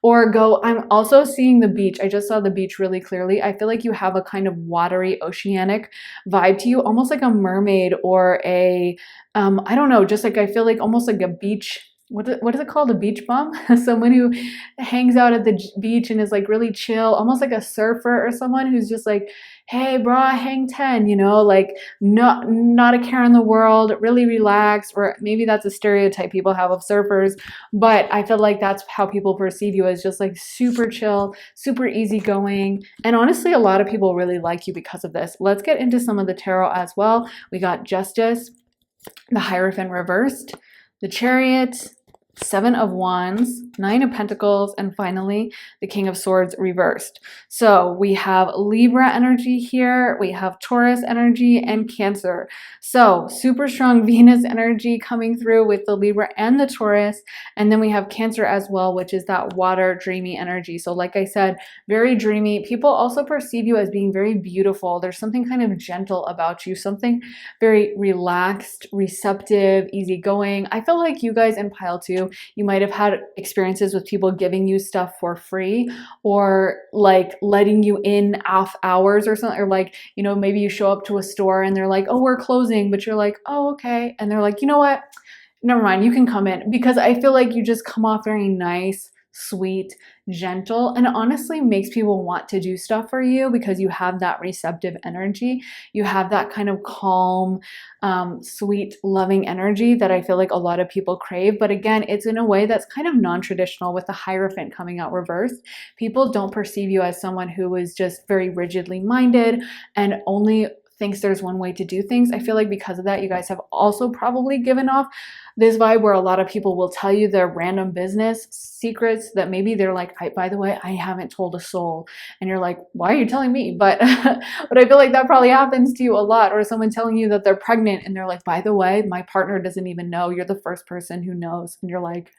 or go, I'm also seeing the beach. I just saw the beach really clearly. I feel like you have a kind of watery, oceanic vibe to you, almost like a mermaid or a, I don't know, just like I feel like almost like a beach. What is it called? A beach bum? Someone who hangs out at the beach and is like really chill, almost like a surfer, or someone who's just like, hey, brah, hang 10, like not a care in the world, really relaxed. Or maybe that's a stereotype people have of surfers, but I feel like that's how people perceive you, as just like super chill, super easygoing. And honestly, a lot of people really like you because of this. Let's get into some of the tarot as well. We got Justice, the Hierophant reversed, the Chariot, Seven of Wands, Nine of Pentacles, and finally the King of Swords reversed. So we have Libra energy here, we have Taurus energy, and Cancer. So super strong Venus energy coming through with the Libra and the Taurus, and then we have Cancer as well, which is that water dreamy energy. So like I said, very dreamy. People also perceive you as being very beautiful. There's something kind of gentle about you, something very relaxed, receptive, easygoing. I feel like you guys in pile 2, you might have had experiences with people giving you stuff for free, or like letting you in off hours or something, or like, maybe you show up to a store and they're like, oh, we're closing, but you're like, oh, okay. And they're like, you know what? Never mind, you can come in, because I feel like you just come off very nice, sweet, gentle, and honestly makes people want to do stuff for you because you have that receptive energy. You have that kind of calm, sweet, loving energy that I feel like a lot of people crave. But again, it's in a way that's kind of non-traditional with the Hierophant coming out reversed. People don't perceive you as someone who is just very rigidly minded and only thinks there's one way to do things. I feel like because of that, you guys have also probably given off this vibe where a lot of people will tell you their random business secrets that maybe they're like, by the way, I haven't told a soul. And you're like, why are you telling me? But but I feel like that probably happens to you a lot. Or someone telling you that they're pregnant and they're like, by the way, my partner doesn't even know. You're the first person who knows. And you're like,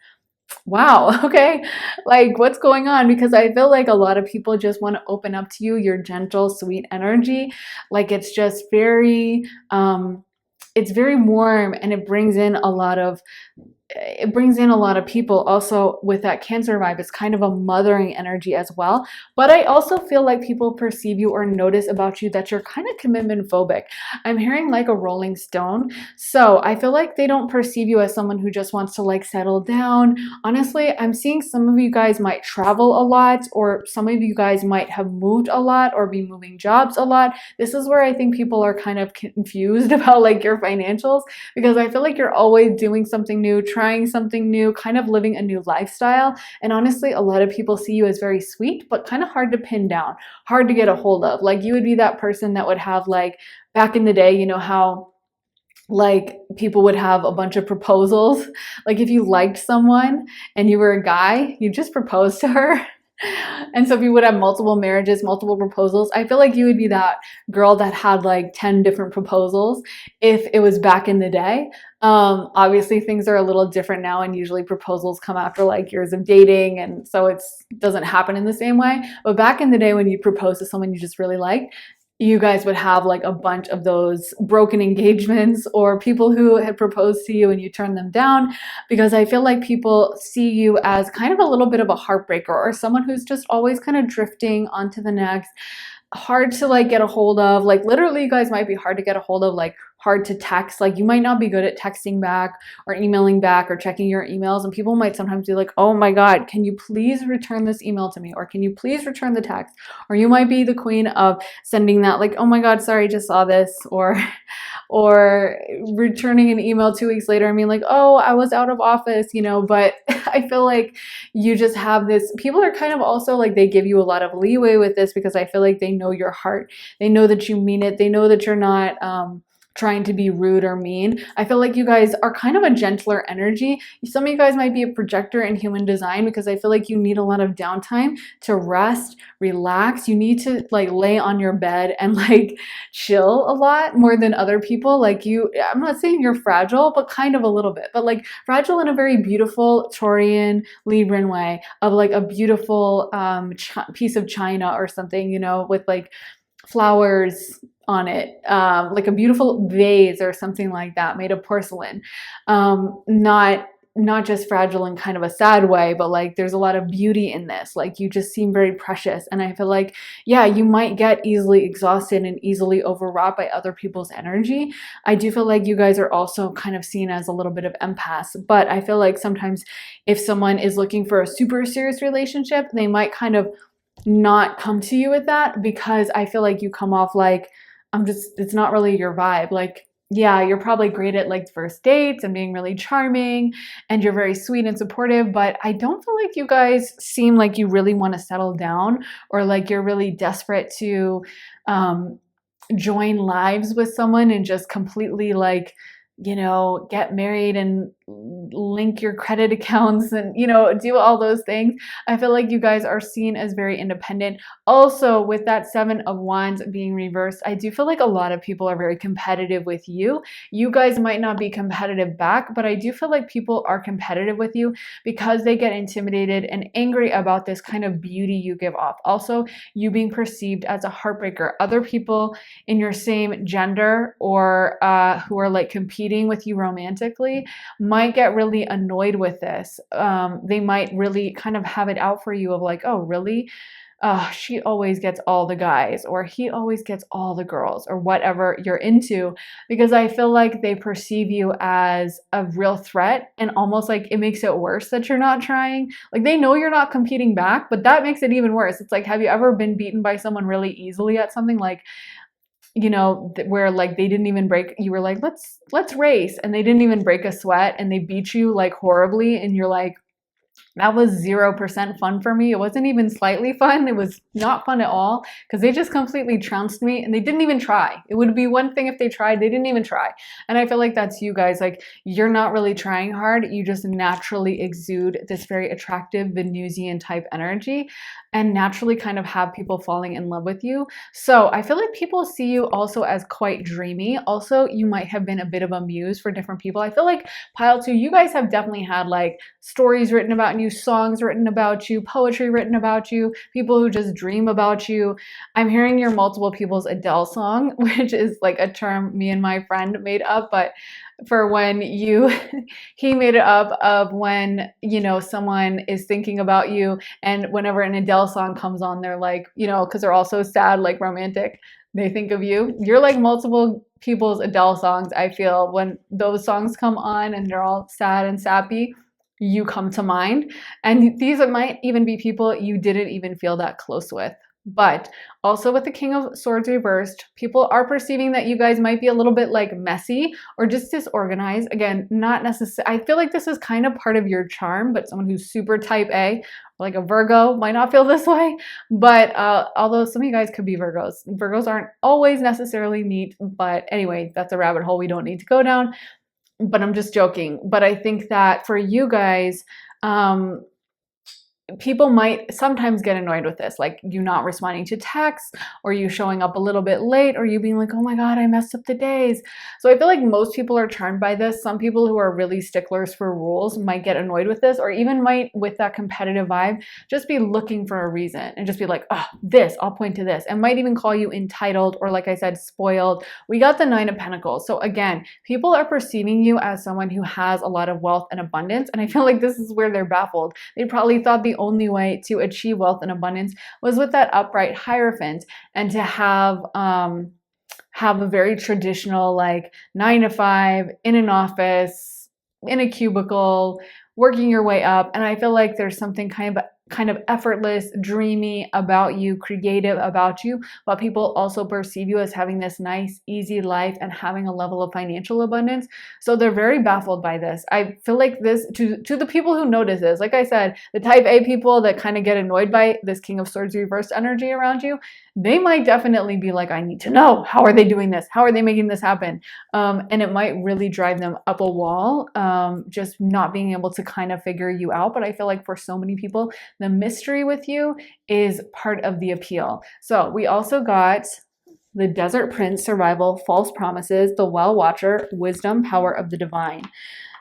wow, okay, like what's going on? Because I feel like a lot of people just want to open up to you, your gentle, sweet energy. Like it's very warm, and it brings in a lot of people. Also with that Cancer vibe, it's kind of a mothering energy as well. But I also feel like people perceive you or notice about you that you're kind of commitment phobic. I'm hearing like a rolling stone. So I feel like they don't perceive you as someone who just wants to like settle down. Honestly, I'm seeing some of you guys might travel a lot, or some of you guys might have moved a lot or be moving jobs a lot. This is where I think people are kind of confused about like your financials, because I feel like you're always doing something new, trying something new, kind of living a new lifestyle. And honestly, a lot of people see you as very sweet, but kind of hard to pin down, hard to get a hold of. Like you would be that person that would have, like back in the day, you know how like people would have a bunch of proposals. Like if you liked someone and you were a guy, you just propose to her. And so if you would have multiple marriages, multiple proposals, I feel like you would be that girl that had like 10 different proposals if it was back in the day. Obviously things are a little different now, and usually proposals come after like years of dating, and so it doesn't happen in the same way. But back in the day when you propose to someone you just really liked, you guys would have like a bunch of those broken engagements, or people who had proposed to you and you turned them down, because I feel like people see you as kind of a little bit of a heartbreaker, or someone who's just always kind of drifting onto the next, hard to like get a hold of. Like literally you guys might be hard to get a hold of, like hard to text. Like you might not be good at texting back or emailing back or checking your emails, and people might sometimes be like, oh my god, can you please return this email to me, or can you please return the text? Or you might be the queen of sending that like, oh my god, sorry, just saw this, or returning an email 2 weeks later and being like, oh, I was out of office, you know. But I feel like you just have this, people are kind of also like, they give you a lot of leeway with this, because I feel like they know your heart. They know that you mean it. They know that you're not trying to be rude or mean. I feel like you guys are kind of a gentler energy. Some of you guys might be a projector in human design, because I feel like you need a lot of downtime to rest, relax. You need to like lay on your bed and like chill a lot more than other people. Like you, I'm not saying you're fragile, but kind of a little bit, but like fragile in a very beautiful Taurian Libran way, of like a beautiful piece of china or something, you know, with like flowers on it, like a beautiful vase or something like that made of porcelain. Not just fragile in kind of a sad way, but like there's a lot of beauty in this. Like you just seem very precious. And I feel like, yeah, you might get easily exhausted and easily overwrought by other people's energy. I do feel like you guys are also kind of seen as a little bit of empaths, but I feel like sometimes if someone is looking for a super serious relationship, they might kind of not come to you with that, because I feel like you come off like, it's not really your vibe. Like, yeah, you're probably great at like first dates and being really charming, and you're very sweet and supportive, but I don't feel like you guys seem like you really want to settle down, or like you're really desperate to join lives with someone and just completely like, you know, get married and link your credit accounts and, you know, do all those things. I feel like you guys are seen as very independent. Also, with that 7 of Wands being reversed, I do feel like a lot of people are very competitive with you. You guys might not be competitive back, but I do feel like people are competitive with you because they get intimidated and angry about this kind of beauty you give off. Also, you being perceived as a heartbreaker. Other people in your same gender or who are like competing with you romantically might get really annoyed with this. They might really kind of have it out for you of like, oh, really? oh, she always gets all the guys, or he always gets all the girls, or whatever you're into, because I feel like they perceive you as a real threat, and almost like it makes it worse that you're not trying. Like they know you're not competing back, but that makes it even worse. It's like, have you ever been beaten by someone really easily at something, like, where like they didn't even break, you were like, let's race, and they didn't even break a sweat and they beat you like horribly, and you're like, that was 0% fun for me. It wasn't even slightly fun. It was not fun at all, because they just completely trounced me and they didn't even try. It would be one thing if they tried, they didn't even try. And I feel like that's you guys. Like, you're not really trying hard. You just naturally exude this very attractive Venusian type energy and naturally kind of have people falling in love with you. So I feel like people see you also as quite dreamy. Also, you might have been a bit of a muse for different people. I feel like pile 2, you guys have definitely had like stories written about you, songs written about you, poetry written about you, people who just dream about you. I'm hearing your multiple people's Adele song, which is like a term me and my friend made up, but for when you he made it up of when someone is thinking about you, and whenever an Adele song comes on, they're like, because they're all so sad, like romantic, they think of you. You're like multiple people's Adele songs. I feel when those songs come on and they're all sad and sappy, you come to mind. And these might even be people you didn't even feel that close with. But also with the King of Swords reversed, people are perceiving that you guys might be a little bit like messy or just disorganized. Again, not necessarily. I feel like this is kind of part of your charm, but someone who's super type A, like a Virgo, might not feel this way. But although some of you guys could be Virgos, Virgos aren't always necessarily neat. But anyway, that's a rabbit hole we don't need to go down. But I'm just joking. But I think that for you guys, people might sometimes get annoyed with this, like you not responding to texts, or you showing up a little bit late, or you being like, oh my God, I messed up the days. So I feel like most people are charmed by this. Some people who are really sticklers for rules might get annoyed with this, or even might, with that competitive vibe, just be looking for a reason and just be like, oh, this, I'll point to this, and might even call you entitled, or like I said, spoiled. We got the 9 of Pentacles. So again, people are perceiving you as someone who has a lot of wealth and abundance. And I feel like this is where they're baffled. They probably thought the only way to achieve wealth and abundance was with that upright Hierophant, and to have a very traditional, like 9 to 5 in an office, in a cubicle, working your way up. And I feel like there's something kind of effortless, dreamy about you, creative about you, but people also perceive you as having this nice, easy life and having a level of financial abundance. So they're very baffled by this. I feel like this, to the people who notice this, like I said, the type A people that kind of get annoyed by this King of Swords reversed energy around you, they might definitely be like, I need to know, how are they doing this? How are they making this happen? And it might really drive them up a wall, just not being able to kind of figure you out. But I feel like for so many people, the mystery with you is part of the appeal. So we also got the Desert Prince, survival, false promises, the Well Watcher, wisdom, power of the divine.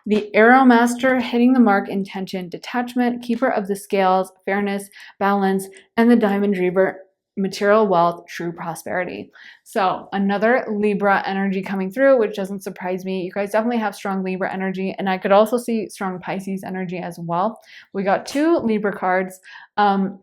The Arrow Master, hitting the mark, intention, detachment, keeper of the scales, fairness, balance, and the Diamond Dreamer, material wealth, true prosperity. So another Libra energy coming through, which doesn't surprise me. You guys definitely have strong Libra energy, and I could also see strong Pisces energy as well. We got 2 Libra cards. And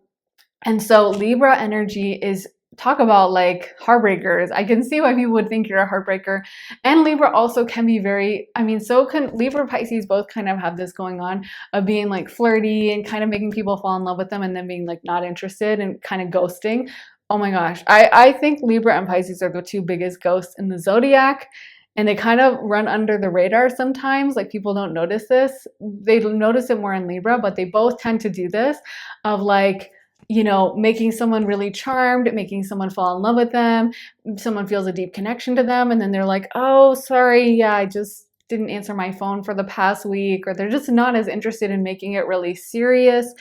so Libra energy is, talk about like heartbreakers. I can see why people would think you're a heartbreaker. And Libra also can be very, so can Libra, Pisces both kind of have this going on of being like flirty and kind of making people fall in love with them, and then being like not interested and kind of ghosting. Oh my gosh. I think Libra and Pisces are the 2 biggest ghosts in the zodiac. And they kind of run under the radar sometimes. Like, people don't notice this. They notice it more in Libra, but they both tend to do this of like, making someone really charmed, making someone fall in love with them. Someone feels a deep connection to them, and then they're like, oh, sorry, yeah, I just didn't answer my phone for the past week, or they're just not as interested in making it really serious.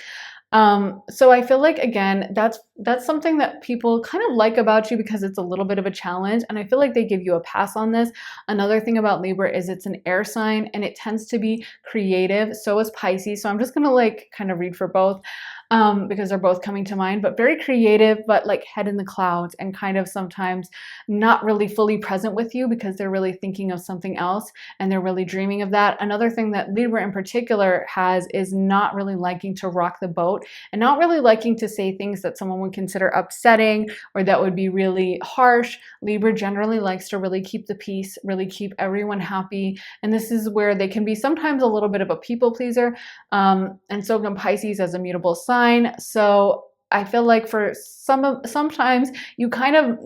So I feel like, again, that's something that people kind of like about you, because it's a little bit of a challenge, and I feel like they give you a pass on this. Another thing about Libra is it's an air sign, and it tends to be creative. So is Pisces. So I'm just gonna like kind of read for both. because they're both coming to mind, but very creative, but like head in the clouds and kind of sometimes not really fully present with you because they're really thinking of something else and they're really dreaming of that. Another thing that Libra in particular has is not really liking to rock the boat and not really liking to say things that someone would consider upsetting or that would be really harsh. Libra generally likes to really keep the peace, really keep everyone happy. And this is where they can be sometimes a little bit of a people pleaser. And so can Pisces as a mutable sign. So I feel like for sometimes you kind of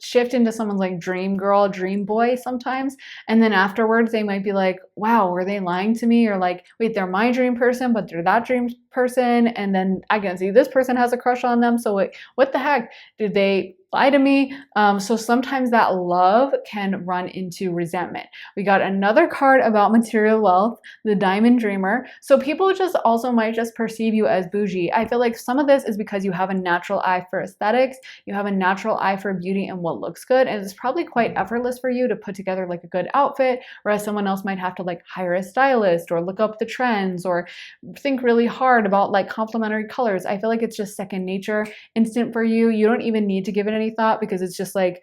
shift into someone's like dream girl, dream boy sometimes. And then afterwards they might be like, wow, were they lying to me? Or like, wait, they're my dream person, but they're that dream person. And then I can see this person has a crush on them. So wait, what the heck? Did they lie to me? So sometimes that love can run into resentment. We got another card about material wealth, the Diamond Dreamer. So people just also might just perceive you as bougie. I feel like some of this is because you have a natural eye for aesthetics. You have a natural eye for beauty and what looks good. And it's probably quite effortless for you to put together like a good outfit, whereas someone else might have to like hire a stylist or look up the trends or think really hard about like complementary colors. I feel like it's just second nature, instant for you. You don't even need to give it any thought because it's just like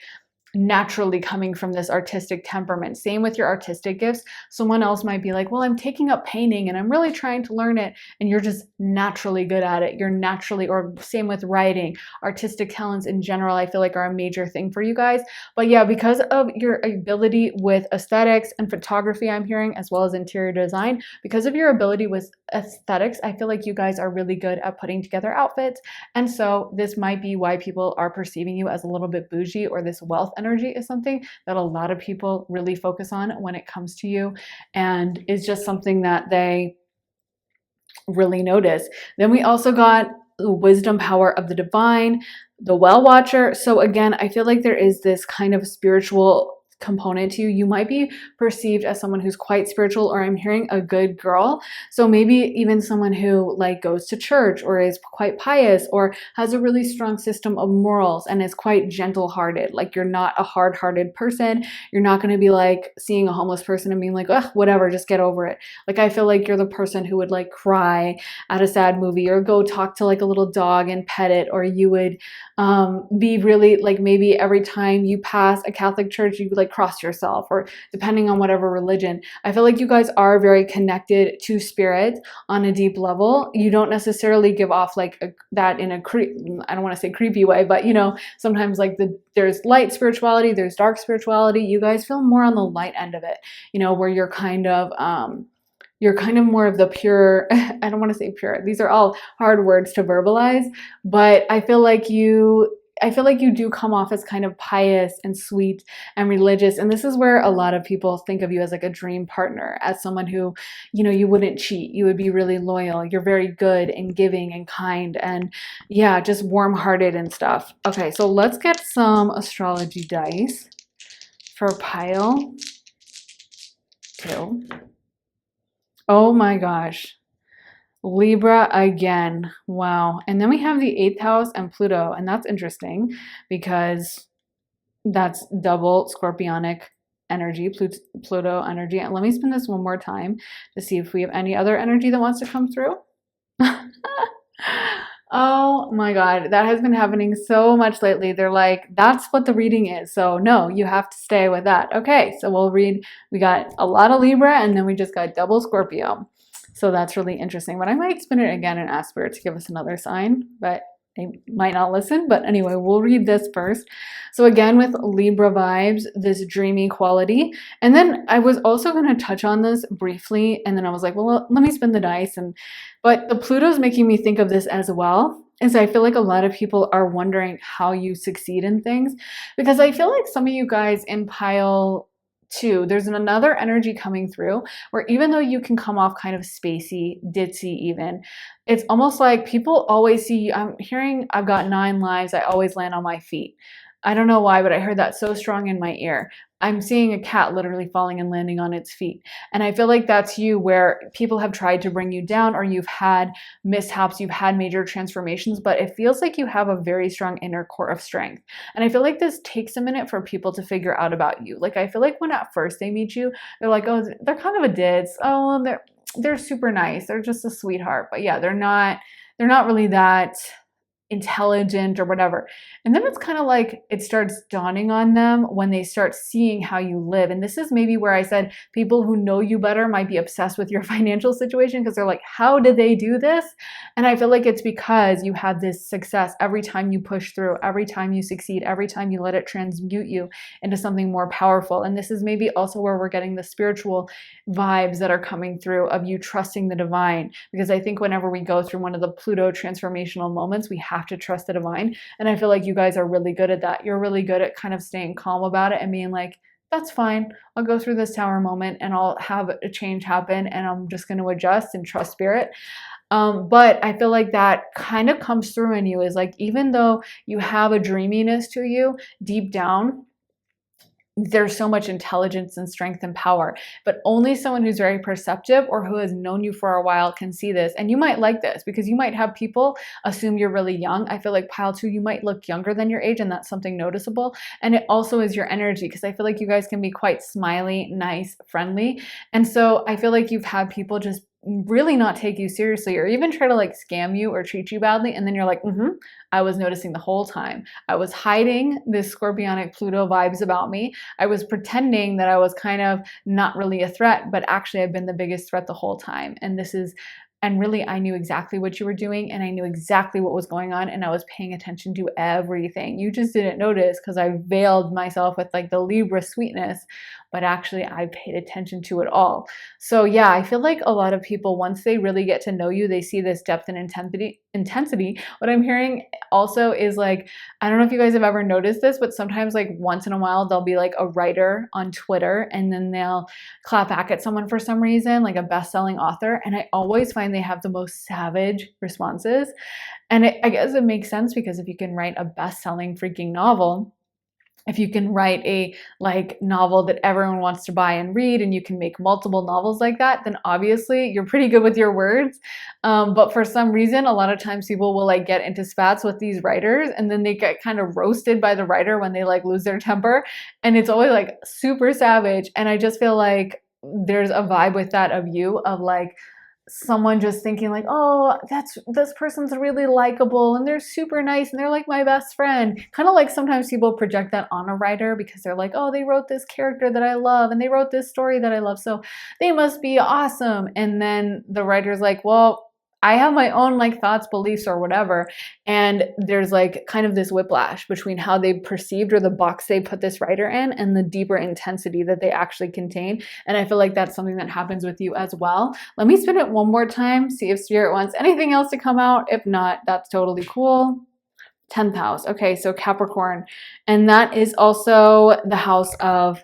naturally coming from this artistic temperament. Same with your artistic gifts. Someone else might be like, well, I'm taking up painting and I'm really trying to learn it. And you're just naturally good at it. You're naturally, or same with writing. Artistic talents in general, I feel like are a major thing for you guys. But yeah, because of your ability with aesthetics and photography, I'm hearing, as well as interior design, because of your ability with aesthetics, I feel like you guys are really good at putting together outfits. And so this might be why people are perceiving you as a little bit bougie, or this wealth energy is something that a lot of people really focus on when it comes to you, and is just something that they really notice. Then we also got the wisdom power of the divine, the well watcher. So again, I feel like there is this kind of spiritual component to you. You might be perceived as someone who's quite spiritual, or I'm hearing a good girl. So maybe even someone who like goes to church or is quite pious or has a really strong system of morals and is quite gentle-hearted. Like you're not a hard-hearted person. You're not going to be like seeing a homeless person and being like, ugh, whatever, just get over it. Like I feel like you're the person who would like cry at a sad movie or go talk to like a little dog and pet it, or you would be really like, maybe every time you pass a Catholic church, you would like cross yourself, or depending on whatever religion. I feel like you guys are very connected to spirit on a deep level. You don't necessarily give off like that in a I don't want to say creepy way, but you know, sometimes like there's light spirituality, there's dark spirituality. You guys feel more on the light end of it, you know, where you're kind of more of the pure, I don't want to say pure. These are all hard words to verbalize, but I feel like you do come off as kind of pious and sweet and religious. And this is where a lot of people think of you as like a dream partner, as someone who, you know, you wouldn't cheat. You would be really loyal. You're very good and giving and kind and yeah, just warm-hearted and stuff. Okay, so let's get some astrology dice for pile 2. Oh my gosh. Libra again. Wow. And then we have the 8th house and Pluto. And that's interesting because that's double scorpionic energy, Pluto energy. And let me spin this one more time to see if we have any other energy that wants to come through. Oh my God, that has been happening so much lately. They're like, that's what the reading is. So no, you have to stay with that. Okay, so we'll read, we got a lot of Libra and then we just got double Scorpio. So that's really interesting. But I might spin it again and ask Spirit to give us another sign, but they might not listen. But anyway, we'll read this first. So again, with Libra vibes, this dreamy quality. And then I was also going to touch on this briefly. And then I was like, well, let me spin the dice. But the Pluto's making me think of this as well. And so I feel like a lot of people are wondering how you succeed in things. Because I feel like some of you guys in pile 2, there's another energy coming through where even though you can come off kind of spacey, ditzy even, it's almost like people always see you. I'm hearing I've got 9 lives, I always land on my feet. I don't know why, but I heard that so strong in my ear. I'm seeing a cat literally falling and landing on its feet. And I feel like that's you, where people have tried to bring you down, or you've had mishaps, you've had major transformations, but it feels like you have a very strong inner core of strength. And I feel like this takes a minute for people to figure out about you. Like, I feel like when at first they meet you, they're like, oh, they're kind of a ditz. Oh, they're super nice. They're just a sweetheart. But yeah, they're not they're not really that intelligent or whatever. And then it's kind of like it starts dawning on them when they start seeing how you live. And this is maybe where I said people who know you better might be obsessed with your financial situation because they're like, how did they do this? And I feel like it's because you had this success every time you push through, every time you succeed, every time you let it transmute you into something more powerful. And this is maybe also where we're getting the spiritual vibes that are coming through of you trusting the divine. Because I think whenever we go through one of the Pluto transformational moments, we have to trust the divine. And I feel like you guys are really good at that. You're really good at kind of staying calm about it and being like, that's fine. I'll go through this tower moment and I'll have a change happen and I'm just going to adjust and trust spirit. But I feel like that kind of comes through in you is like, even though you have a dreaminess to you deep down, there's so much intelligence and strength and power, but only someone who's very perceptive or who has known you for a while can see this. And you might like this because you might have people assume you're really young. I feel like pile 2, you might look younger than your age, and that's something noticeable. And it also is your energy, because I feel like you guys can be quite smiley, nice, friendly. And so I feel like you've had people just really not take you seriously or even try to like scam you or treat you badly. And then you're like, I was noticing the whole time. I was hiding this scorpionic Pluto vibes about me. I was pretending that I was kind of not really a threat, but actually I've been the biggest threat the whole time. And really, I knew exactly what you were doing and I knew exactly what was going on and I was paying attention to everything. You just didn't notice because I veiled myself with like the Libra sweetness, but actually I paid attention to it all. So yeah, I feel like a lot of people, once they really get to know you, they see this depth and intensity. What I'm hearing also is like, I don't know if you guys have ever noticed this, but sometimes like once in a while, there'll be like a writer on Twitter and then they'll clap back at someone for some reason, like a best-selling author. And I always find they have the most savage responses. And I guess it makes sense because if you can write a best-selling freaking novel, if you can write a like novel that everyone wants to buy and read, and you can make multiple novels like that, then obviously you're pretty good with your words. But for some reason, a lot of times people will like get into spats with these writers and then they get kind of roasted by the writer when they like lose their temper. And it's always like super savage. And I just feel like there's a vibe with that of you, of like, someone just thinking like, oh, this person's really likable and they're super nice and they're like my best friend. Kind of like sometimes people project that on a writer because they're like, oh, they wrote this character that I love and they wrote this story that I love, so they must be awesome. And then the writer's like, well, I have my own like thoughts, beliefs, or whatever. And there's like kind of this whiplash between how they perceived or the box they put this writer in and the deeper intensity that they actually contain. And I feel like that's something that happens with you as well. Let me spin it one more time, see if Spirit wants anything else to come out. If not, that's totally cool. 10th house. Okay, so Capricorn. And that is also the house of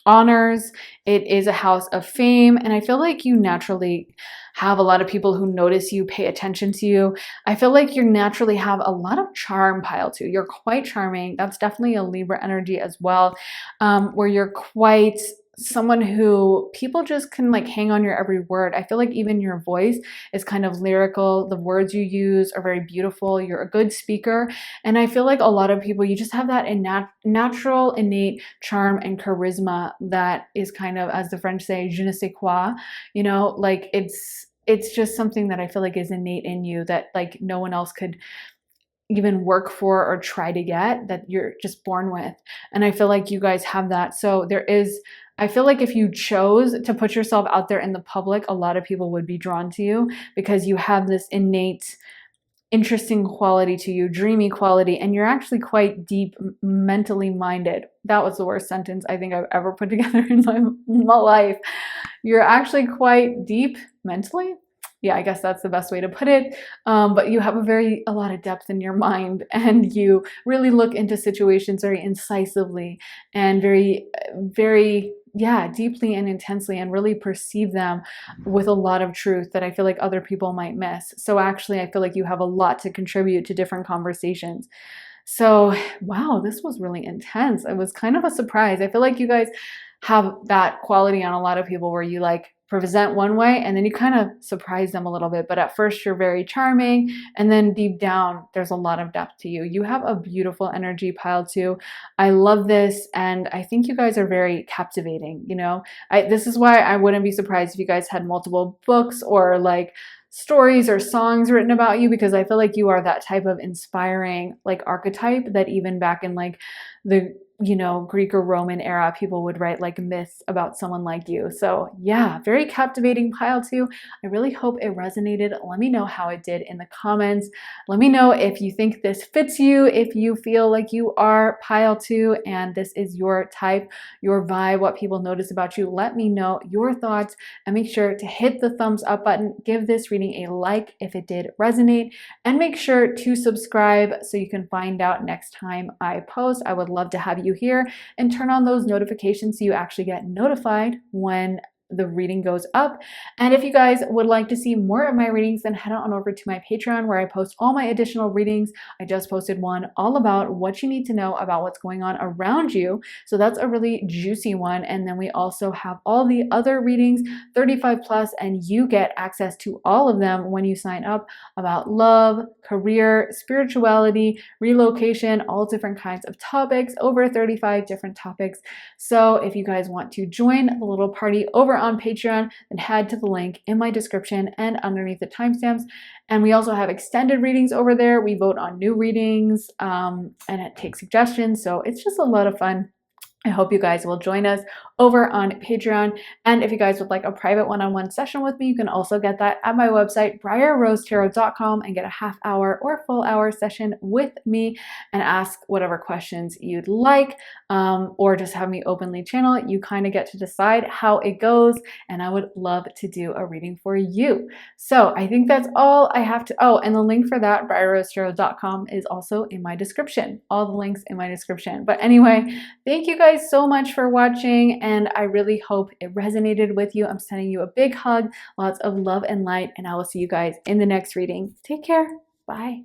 honors. It is a house of fame. And I feel like you naturally have a lot of people who notice you, pay attention to you. I feel like you naturally have a lot of charm, pile 2. You're quite charming. That's definitely a Libra energy as well, where you're quite someone who people just can like hang on your every word. I feel like even your voice is kind of lyrical. The words you use are very beautiful. You're a good speaker. And I feel like a lot of people, you just have that natural, innate charm and charisma that is kind of, as the French say, je ne sais quoi, you know, like it's just something that I feel like is innate in you that like no one else could even work for or try to get, that you're just born with. And I feel like you guys have that. So I feel like if you chose to put yourself out there in the public, a lot of people would be drawn to you because you have this innate, interesting quality to you, dreamy quality, and you're actually quite deep, mentally minded. That was the worst sentence I think I've ever put together in my life. You're actually quite deep mentally. Yeah, I guess that's the best way to put it. But you have a lot of depth in your mind, and you really look into situations very incisively and very, very, deeply and intensely, and really perceive them with a lot of truth that I feel like other people might miss. So actually, I feel like you have a lot to contribute to different conversations. So, wow, this was really intense. It was kind of a surprise. I feel like you guys have that quality on a lot of people where you like present one way and then you kind of surprise them a little bit. But at first you're very charming, and then deep down there's a lot of depth to you. You have a beautiful energy, pile 2. I love this, and I think you guys are very captivating. You know, this is why I wouldn't be surprised if you guys had multiple books or like stories or songs written about you, because I feel like you are that type of inspiring like archetype that even back in like the Greek or Roman era, people would write like myths about someone like you. So yeah, very captivating pile 2. I really hope it resonated. Let me know how it did in the comments. Let me know if you think this fits you, if you feel like you are pile 2 and this is your type, your vibe, what people notice about you. Let me know your thoughts and make sure to hit the thumbs up button. Give this reading a like if it did resonate, and make sure to subscribe so you can find out next time I post. I would love to have you here, and turn on those notifications so you actually get notified when the reading goes up. And if you guys would like to see more of my readings, then head on over to my Patreon where I post all my additional readings. I just posted one all about what you need to know about what's going on around you. So that's a really juicy one. And then we also have all the other readings, 35 plus, and you get access to all of them when you sign up, about love, career, spirituality, relocation, all different kinds of topics, over 35 different topics. So if you guys want to join the little party over on Patreon, then head to the link in my description and underneath the timestamps. And we also have extended readings over there. We vote on new readings and it takes suggestions. So it's just a lot of fun. I hope you guys will join us over on Patreon. And if you guys would like a private one-on-one session with me, you can also get that at my website, briarrosetarot.com, and get a half hour or full hour session with me and ask whatever questions you'd like, or just have me openly channel it. You kind of get to decide how it goes, and I would love to do a reading for you. So I think that's all I have to, oh, and the link for that, briarrosetarot.com, is also in my description. All the links in my description. But anyway, thank you guys so much for watching, and I really hope it resonated with you. I'm sending you a big hug, lots of love and light, and I will see you guys in the next reading. Take care. Bye.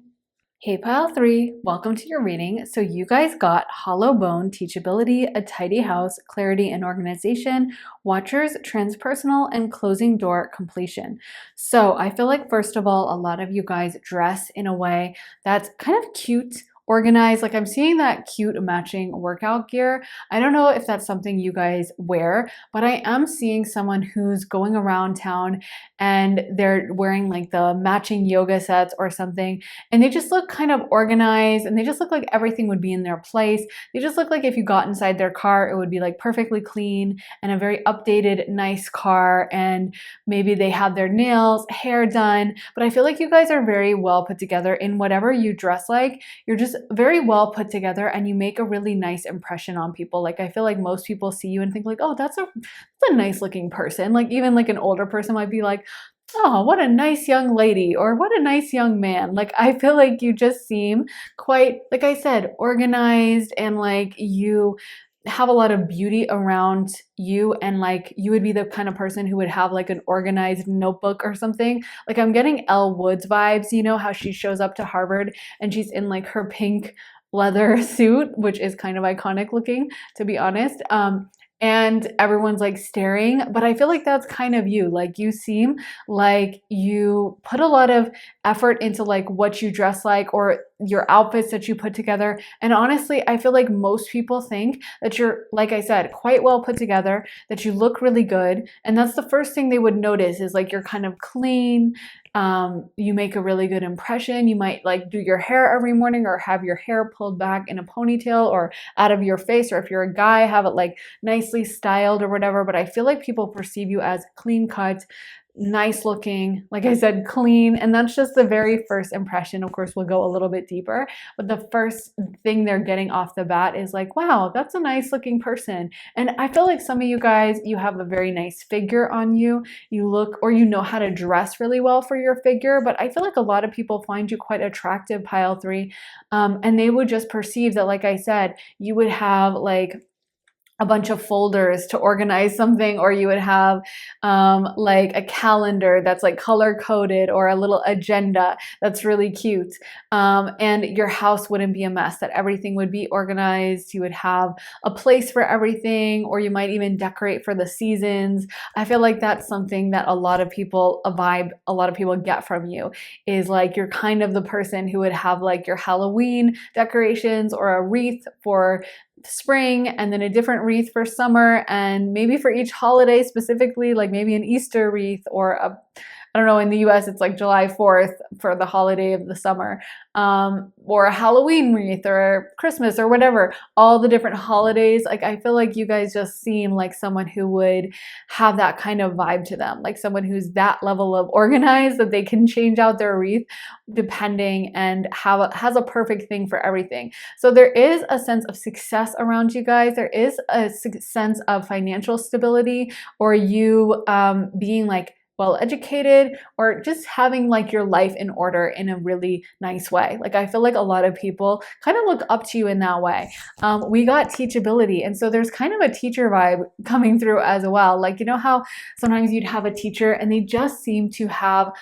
Hey pile 3, welcome to your reading. So you guys got hollow bone, teachability, a tidy house, clarity and organization, watchers, transpersonal, and closing door, completion. So I feel like first of all, a lot of you guys dress in a way that's kind of cute, organized. Like I'm seeing that cute matching workout gear. I don't know if that's something you guys wear, but I am seeing someone who's going around town and they're wearing like the matching yoga sets or something, and they just look kind of organized, and they just look like everything would be in their place. They just look like if you got inside their car, it would be like perfectly clean and a very updated, nice car, and maybe they have their nails, hair done. But I feel like you guys are very well put together in whatever you dress like. You're just very well put together, and you make a really nice impression on people. Like I feel like most people see you and think like, oh, that's a nice looking person. Like even like an older person might be like, oh, what a nice young lady, or what a nice young man. Like I feel like you just seem quite, like I said, organized, and like you have a lot of beauty around you, and like you would be the kind of person who would have like an organized notebook or something. Like I'm getting Elle Woods vibes, you know how she shows up to Harvard and she's in like her pink leather suit, which is kind of iconic looking, to be honest. And everyone's like staring, but I feel like that's kind of you. Like you seem like you put a lot of effort into like what you dress like, or your outfits that you put together. And honestly, I feel like most people think that you're, like I said, quite well put together, that you look really good. And that's the first thing they would notice, is like you're kind of clean. You make a really good impression. You might like do your hair every morning, or have your hair pulled back in a ponytail or out of your face, or if you're a guy, have it like nicely styled or whatever. But I feel like people perceive you as clean cut, nice looking, like I said, clean. And that's just the very first impression. Of course, we'll go a little bit deeper, but the first thing they're getting off the bat is like, wow, that's a nice looking person. And I feel like some of you guys, you have a very nice figure on you. You look, or you know how to dress really well for your figure. But I feel like a lot of people find you quite attractive, pile 3. And they would just perceive that, like I said, you would have like a bunch of folders to organize something, or you would have like a calendar that's like color coded, or a little agenda that's really cute. And your house wouldn't be a mess, that everything would be organized. You would have a place for everything, or you might even decorate for the seasons. I feel like that's something that a lot of people, a vibe a lot of people get from you, is like you're kind of the person who would have like your Halloween decorations, or a wreath for spring, and then a different wreath for summer, and maybe for each holiday specifically, like maybe an Easter wreath, or I don't know, in the US it's like July 4th for the holiday of the summer, or a Halloween wreath or Christmas or whatever, all the different holidays. Like I feel like you guys just seem like someone who would have that kind of vibe to them, like someone who's that level of organized that they can change out their wreath depending and has a perfect thing for everything. So there is a sense of success around you guys. There is a sense of financial stability, or you being like well educated, or just having like your life in order in a really nice way. Like I feel like a lot of people kind of look up to you in that way. We got teachability, and so there's kind of a teacher vibe coming through as well. Like you know how sometimes you'd have a teacher and they just seem to have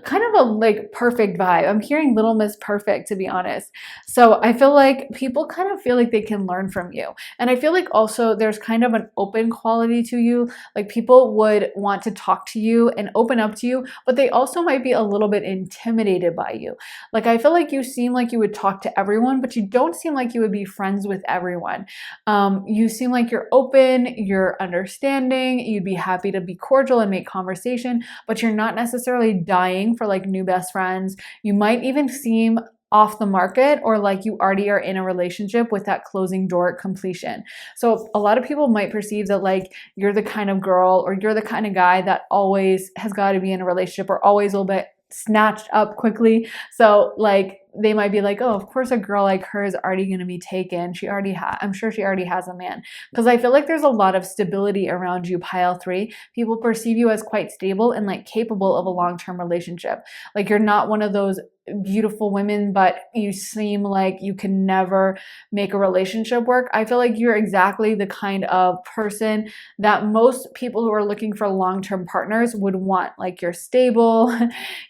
kind of a like perfect vibe. I'm hearing Little Miss Perfect, to be honest. So I feel like people kind of feel like they can learn from you. And I feel like also there's kind of an open quality to you. Like people would want to talk to you and open up to you, but they also might be a little bit intimidated by you. Like I feel like you seem like you would talk to everyone, but you don't seem like you would be friends with everyone. You seem like you're open, you're understanding, you'd be happy to be cordial and make conversation, but you're not necessarily dying for like new best friends. You might even seem off the market, or like you already are in a relationship with that closing door completion. So a lot of people might perceive that like you're the kind of girl or you're the kind of guy that always has got to be in a relationship or always will be snatched up quickly. So like they might be like, oh, of course a girl like her is already going to be taken. I'm sure she already has a man. Because I feel like there's a lot of stability around you, pile 3. People perceive you as quite stable and like capable of a long-term relationship. Like you're not one of those beautiful women, but you seem like you can never make a relationship work. I feel like you're exactly the kind of person that most people who are looking for long-term partners would want. Like you're stable,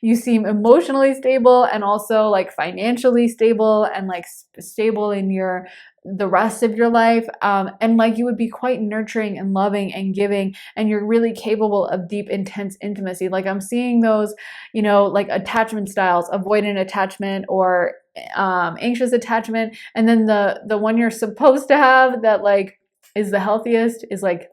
you seem emotionally stable, and also like financially stable, and like stable in the rest of your life, and like you would be quite nurturing and loving and giving, and you're really capable of deep, intense intimacy. Like I'm seeing those, you know, like attachment styles, avoidant attachment or anxious attachment, and then the one you're supposed to have that like is the healthiest is like,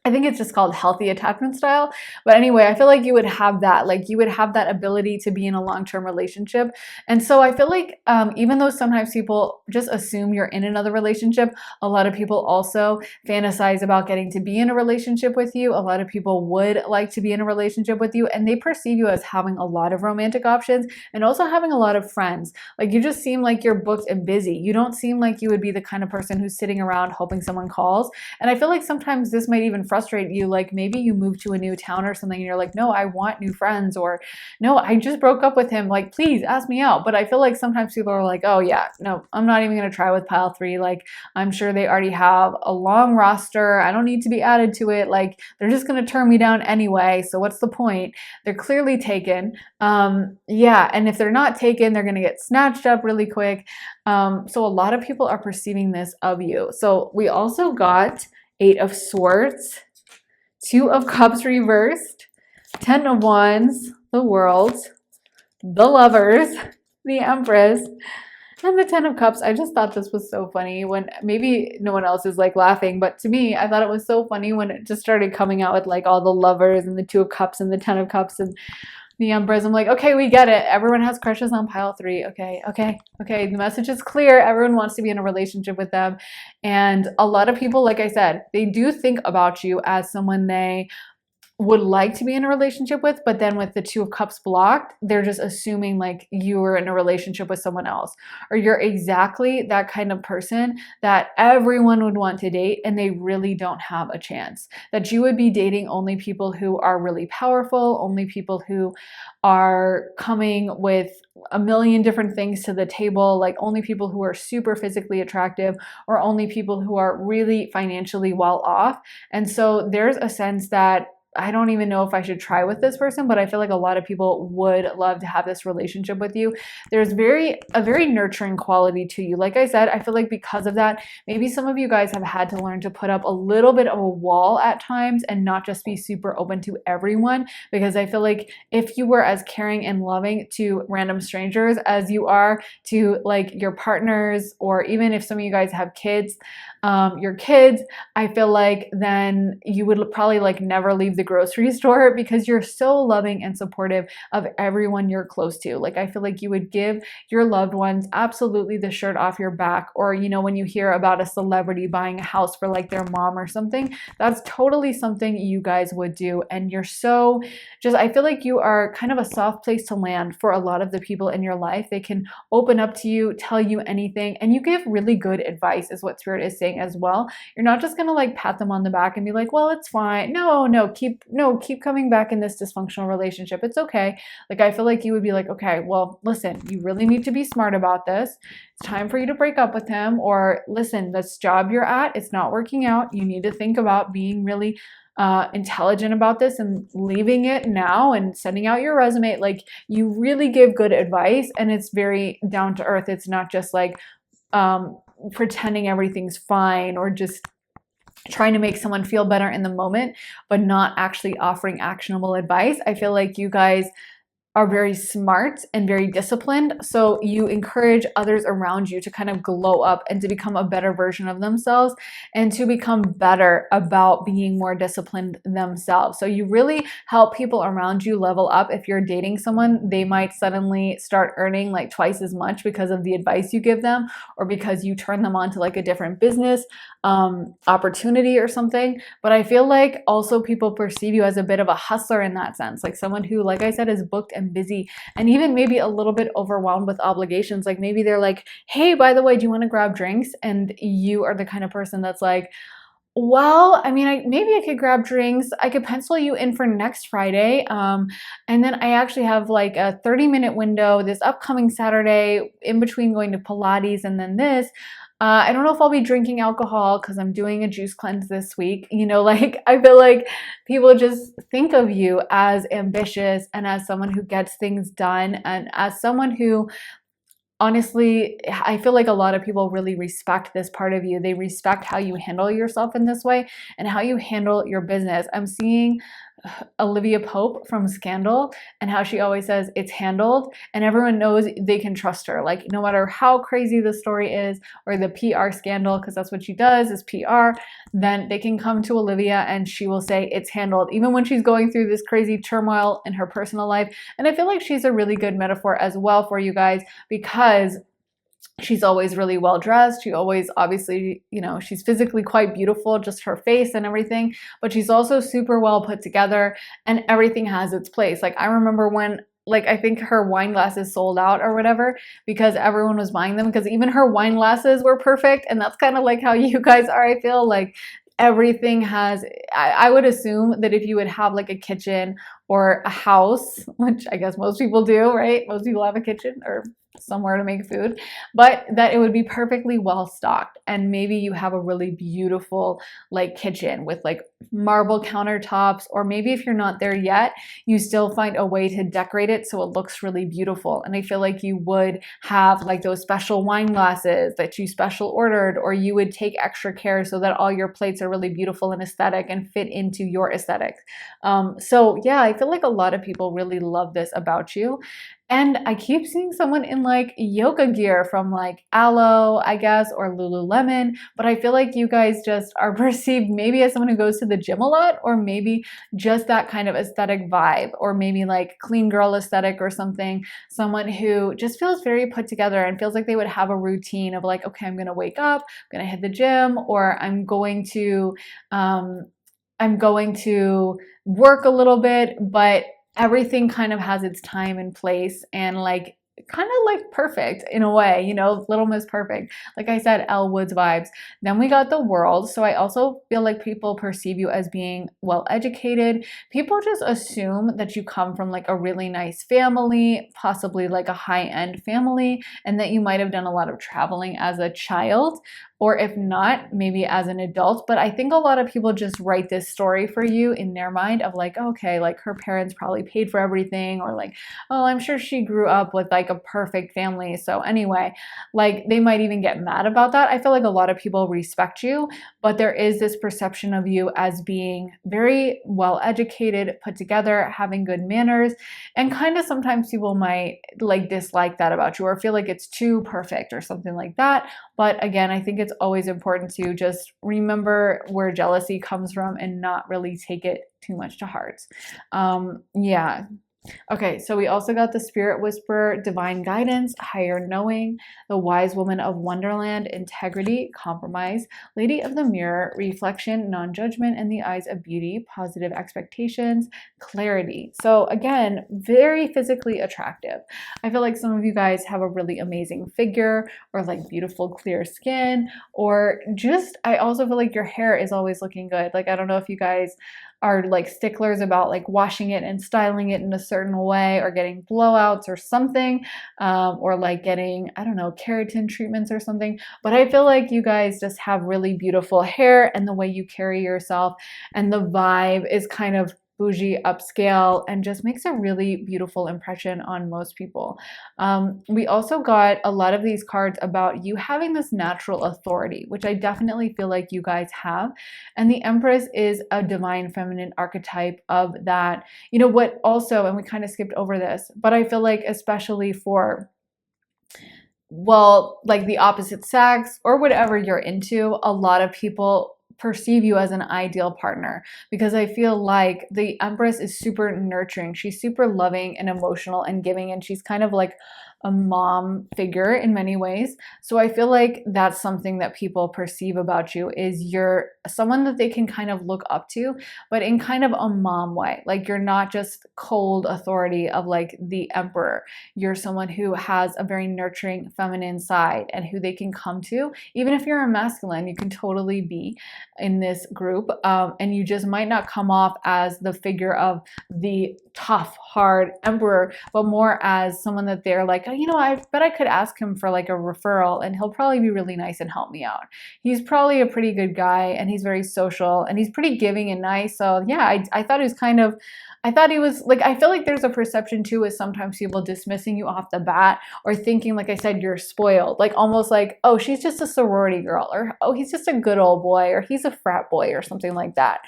I think it's just called healthy attachment style. But anyway, I feel like you would have that. Like you would have that ability to be in a long-term relationship. And so I feel like even though sometimes people just assume you're in another relationship, a lot of people also fantasize about getting to be in a relationship with you. A lot of people would like to be in a relationship with you, and they perceive you as having a lot of romantic options and also having a lot of friends. Like you just seem like you're booked and busy. You don't seem like you would be the kind of person who's sitting around hoping someone calls. And I feel like sometimes this might even frustrate you. Like maybe you move to a new town or something and you're like, no, I want new friends, or no, I just broke up with him, like please ask me out. But I feel like sometimes people are like, oh yeah, no, I'm not even going to try with pile 3. Like I'm sure they already have a long roster, I don't need to be added to it. Like they're just going to turn me down anyway, so what's the point? They're clearly taken. Yeah, and if they're not taken, they're going to get snatched up really quick. So a lot of people are perceiving this of you. So we also got 8 of Swords, 2 of Cups reversed, 10 of Wands, the World, the Lovers, the Empress, and the 10 of Cups. I just thought this was so funny when maybe no one else is like laughing, but to me, I thought it was so funny when it just started coming out with like all the Lovers and the 2 of Cups and the 10 of Cups and the Empress. I'm like, okay, we get it. Everyone has crushes on pile 3. Okay. The message is clear. Everyone wants to be in a relationship with them. And a lot of people, like I said, they do think about you as someone they would like to be in a relationship with, but then with the 2 of Cups blocked, they're just assuming like you were in a relationship with someone else, or you're exactly that kind of person that everyone would want to date and they really don't have a chance. That you would be dating only people who are really powerful, only people who are coming with a million different things to the table, like only people who are super physically attractive, or only people who are really financially well off. And so there's a sense that I don't even know if I should try with this person, but I feel like a lot of people would love to have this relationship with you. There's a very nurturing quality to you. Like I said, I feel like because of that, maybe some of you guys have had to learn to put up a little bit of a wall at times and not just be super open to everyone, because I feel like if you were as caring and loving to random strangers as you are to like your partners, or even if some of you guys have kids, your kids, I feel like then you would probably like never leave the the grocery store because you're so loving and supportive of everyone you're close to. Like, I feel like you would give your loved ones absolutely the shirt off your back. Or, you know, when you hear about a celebrity buying a house for like their mom or something, that's totally something you guys would do. And you're so just, I feel like you are kind of a soft place to land for a lot of the people in your life. They can open up to you, tell you anything, and you give really good advice, is what Spirit is saying as well. You're not just gonna like pat them on the back and be like, well, it's fine. No, keep coming back in this dysfunctional relationship. It's okay. Like, I feel like you would be like, okay, well, listen, you really need to be smart about this. It's time for you to break up with him. Or listen, this job you're at, it's not working out. You need to think about being really intelligent about this and leaving it now and sending out your resume. Like, you really give good advice, and it's very down to earth. It's not just like pretending everything's fine or just trying to make someone feel better in the moment, but not actually offering actionable advice. I feel like you guys are very smart and very disciplined. So you encourage others around you to kind of glow up and to become a better version of themselves and to become better about being more disciplined themselves. So you really help people around you level up. If you're dating someone, they might suddenly start earning like twice as much because of the advice you give them, or because you turn them on to like a different business opportunity or something. But I feel like also people perceive you as a bit of a hustler in that sense, like someone who, like I said, is booked and busy and even maybe a little bit overwhelmed with obligations. Like, maybe they're like, hey, by the way, do you want to grab drinks? And you are the kind of person that's like, well, I mean, maybe I could grab drinks. I could pencil you in for next Friday. And then I actually have like a 30-minute window this upcoming Saturday in between going to Pilates and then this. I don't know if I'll be drinking alcohol because I'm doing a juice cleanse this week. You know, like, I feel like people just think of you as ambitious and as someone who gets things done, and as someone who, honestly, I feel like a lot of people really respect this part of you. They respect how you handle yourself in this way and how you handle your business. I'm seeing Olivia Pope from Scandal and how she always says it's handled, and everyone knows they can trust her. Like, no matter how crazy the story is or the PR scandal, because that's what she does is PR, then they can come to Olivia and she will say it's handled, even when she's going through this crazy turmoil in her personal life. And I feel like she's a really good metaphor as well for you guys, because she's always really well dressed. She always, obviously, you know, she's physically quite beautiful, just her face and everything, but she's also super well put together and everything has its place. Like, I remember when, like, I think her wine glasses sold out or whatever because everyone was buying them, because even her wine glasses were perfect. And that's kind of like how you guys are, I feel like. Everything has, I would assume that if you would have like a kitchen or a house, which I guess most people do, right? Most people have a kitchen or somewhere to make food, but that it would be perfectly well stocked. And maybe you have a really beautiful like kitchen with like marble countertops, or maybe if you're not there yet, you still find a way to decorate it so it looks really beautiful. And I feel like you would have like those special wine glasses that you special ordered, or you would take extra care so that all your plates are really beautiful and aesthetic and fit into your aesthetic. So yeah, I feel like a lot of people really love this about you. And I keep seeing someone in like yoga gear from like Aloe, I guess, or Lululemon, but I feel like you guys just are perceived maybe as someone who goes to the gym a lot, or maybe just that kind of aesthetic vibe, or maybe like clean girl aesthetic or something. Someone who just feels very put together and feels like they would have a routine of like, okay, I'm going to wake up, I'm going to hit the gym, or I'm going to work a little bit, but everything kind of has its time and place, and like kind of like perfect in a way, you know, Little Miss Perfect. Like I said, Elle Woods vibes. Then we got the World. So I also feel like people perceive you as being well educated. People just assume that you come from like a really nice family, possibly like a high-end family, and that you might have done a lot of traveling as a child, or if not, maybe as an adult. But I think a lot of people just write this story for you in their mind of like, okay, like her parents probably paid for everything, or like, oh, I'm sure she grew up with like a perfect family. So anyway, like they might even get mad about that. I feel like a lot of people respect you, but there is this perception of you as being very well educated, put together, having good manners, and kind of sometimes people might like dislike that about you or feel like it's too perfect or something like that. But again, I think it's it's always important to just remember where jealousy comes from and not really take it too much to heart. Yeah. Okay, so we also got the Spirit Whisperer, Divine Guidance, Higher Knowing, the Wise Woman of Wonderland, Integrity, Compromise, Lady of the Mirror, Reflection, Non-Judgment in the Eyes of Beauty, Positive Expectations, Clarity. So again, very physically attractive. I feel like some of you guys have a really amazing figure or like beautiful clear skin, or just, I also feel like your hair is always looking good. Like, I don't know if you guys are like sticklers about like washing it and styling it in a certain way, or getting blowouts or something, or like getting, I don't know, keratin treatments or something. But I feel like you guys just have really beautiful hair, and the way you carry yourself and the vibe is kind of bougie, upscale, and just makes a really beautiful impression on most people. We also got a lot of these cards about you having this natural authority, which I definitely feel like you guys have. And the Empress is a divine feminine archetype of that. You know what also, and we kind of skipped over this, but I feel like especially for, well, like the opposite sex or whatever you're into, a lot of people perceive you as an ideal partner, because I feel like the Empress is super nurturing. She's super loving and emotional and giving, and she's kind of like a mom figure in many ways. So I feel like that's something that people perceive about you, is you're someone that they can kind of look up to, but in kind of a mom way. Like, you're not just cold authority of like the Emperor. You're someone who has a very nurturing feminine side and who they can come to. Even if you're a masculine, you can totally be in this group, and you just might not come off as the figure of the tough, hard Emperor, but more as someone that they're like, oh, you know, I bet I could ask him for like a referral and he'll probably be really nice and help me out. He's probably a pretty good guy, and he's very social, and he's pretty giving and nice. So yeah, I thought he was kind of, I thought he was like, I feel like there's a perception too, is sometimes people dismissing you off the bat, or thinking, like I said, you're spoiled, like almost like, oh, she's just a sorority girl, or oh, he's just a good old boy, or he's a frat boy, or something like that.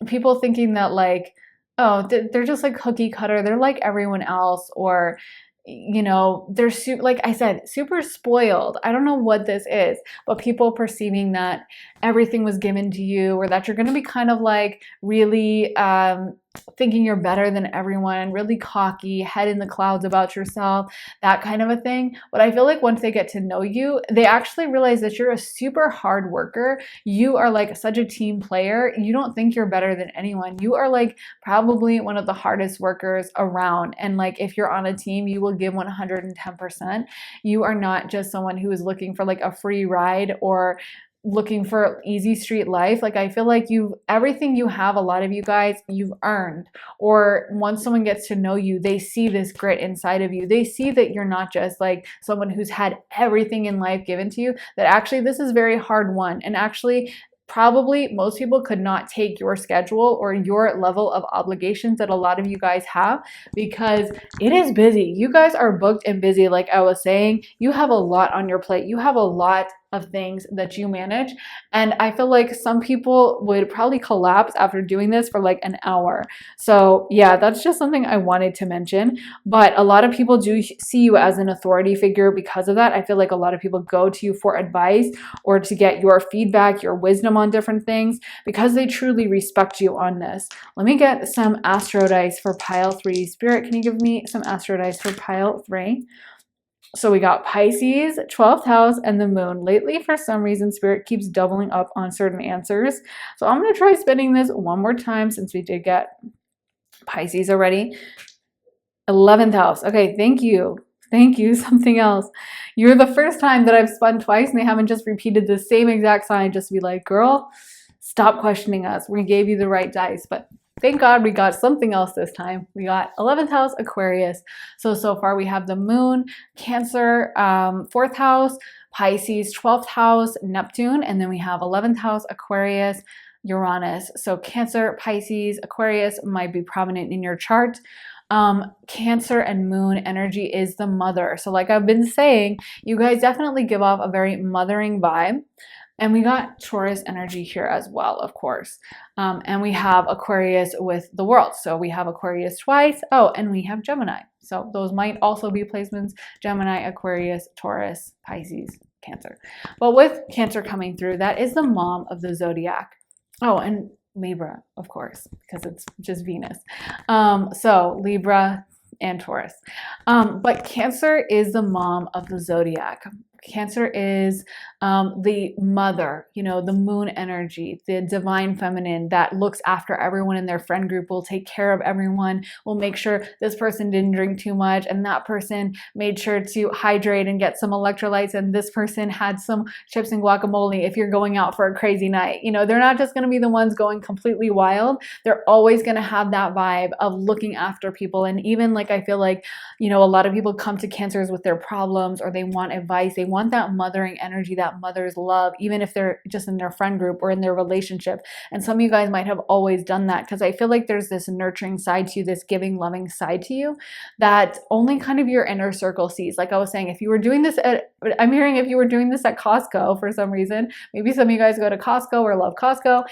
People thinking that like, oh, they're just like cookie cutter, they're like everyone else, or you know, they're like I said, super spoiled. I don't know what this is, but people perceiving that everything was given to you, or that you're going to be kind of like really thinking you're better than everyone, really cocky, head in the clouds about yourself, that kind of a thing. But I feel like once they get to know you, they actually realize that you're a super hard worker. You are like such a team player. You don't think you're better than anyone. You are like probably one of the hardest workers around. And like, if you're on a team, you will give 110%. You are not just someone who is looking for like a free ride or looking for easy street life. Like, I feel like everything you have, a lot of you guys, you've earned. Or once someone gets to know you, they see this grit inside of you. They see that you're not just like someone who's had everything in life given to you, that actually this is very hard won. And actually, probably most people could not take your schedule or your level of obligations that a lot of you guys have, because it is busy. You guys are booked and busy. Like I was saying, you have a lot on your plate. You have a lot of things that you manage. And I feel like some people would probably collapse after doing this for like an hour. So yeah, that's just something I wanted to mention. But a lot of people do see you as an authority figure because of that. I feel like a lot of people go to you for advice or to get your feedback, your wisdom on different things, because they truly respect you on this. Let me get some astro dice for pile 3. Spirit, can you give me some astro dice for pile 3? So we got Pisces, 12th house, and the moon. Lately, for some reason, Spirit keeps doubling up on certain answers. So I'm going to try spinning this one more time, since we did get Pisces already. 11th house. Okay, thank you. Thank you. Something else. You're the first time that I've spun twice, and they haven't just repeated the same exact sign just to be like, girl, stop questioning us. We gave you the right dice, but thank God we got something else this time. We got 11th house, Aquarius. So far we have the moon, Cancer, 4th house, Pisces, 12th house, Neptune, and then we have 11th house, Aquarius, Uranus. So Cancer, Pisces, Aquarius might be prominent in your chart. Cancer and moon energy is the mother. So like I've been saying, you guys definitely give off a very mothering vibe. And we got Taurus energy here as well, of course. And we have Aquarius with the world. So we have Aquarius twice. Oh, and we have Gemini. So those might also be placements: Gemini, Aquarius, Taurus, Pisces. Cancer. But with Cancer coming through, that is the mom of the zodiac. Oh, and Libra, of course, because it's just Venus. So Libra and Taurus. But Cancer is the mom of the zodiac. Cancer is the mother, you know, the moon energy, the divine feminine that looks after everyone in their friend group, will take care of everyone, will make sure this person didn't drink too much and that person made sure to hydrate and get some electrolytes and this person had some chips and guacamole if you're going out for a crazy night. You know, they're not just going to be the ones going completely wild. They're always going to have that vibe of looking after people. And even like, I feel like, you know, a lot of people come to Cancers with their problems or they want advice. They want that mothering energy, that mother's love, even if they're just in their friend group or in their relationship. And some of you guys might have always done that, because I feel like there's this nurturing side to you, this giving, loving side to you that only kind of your inner circle sees. Like I was saying, if you were doing this I'm hearing if you were doing this at Costco for some reason, maybe some of you guys go to Costco or love Costco,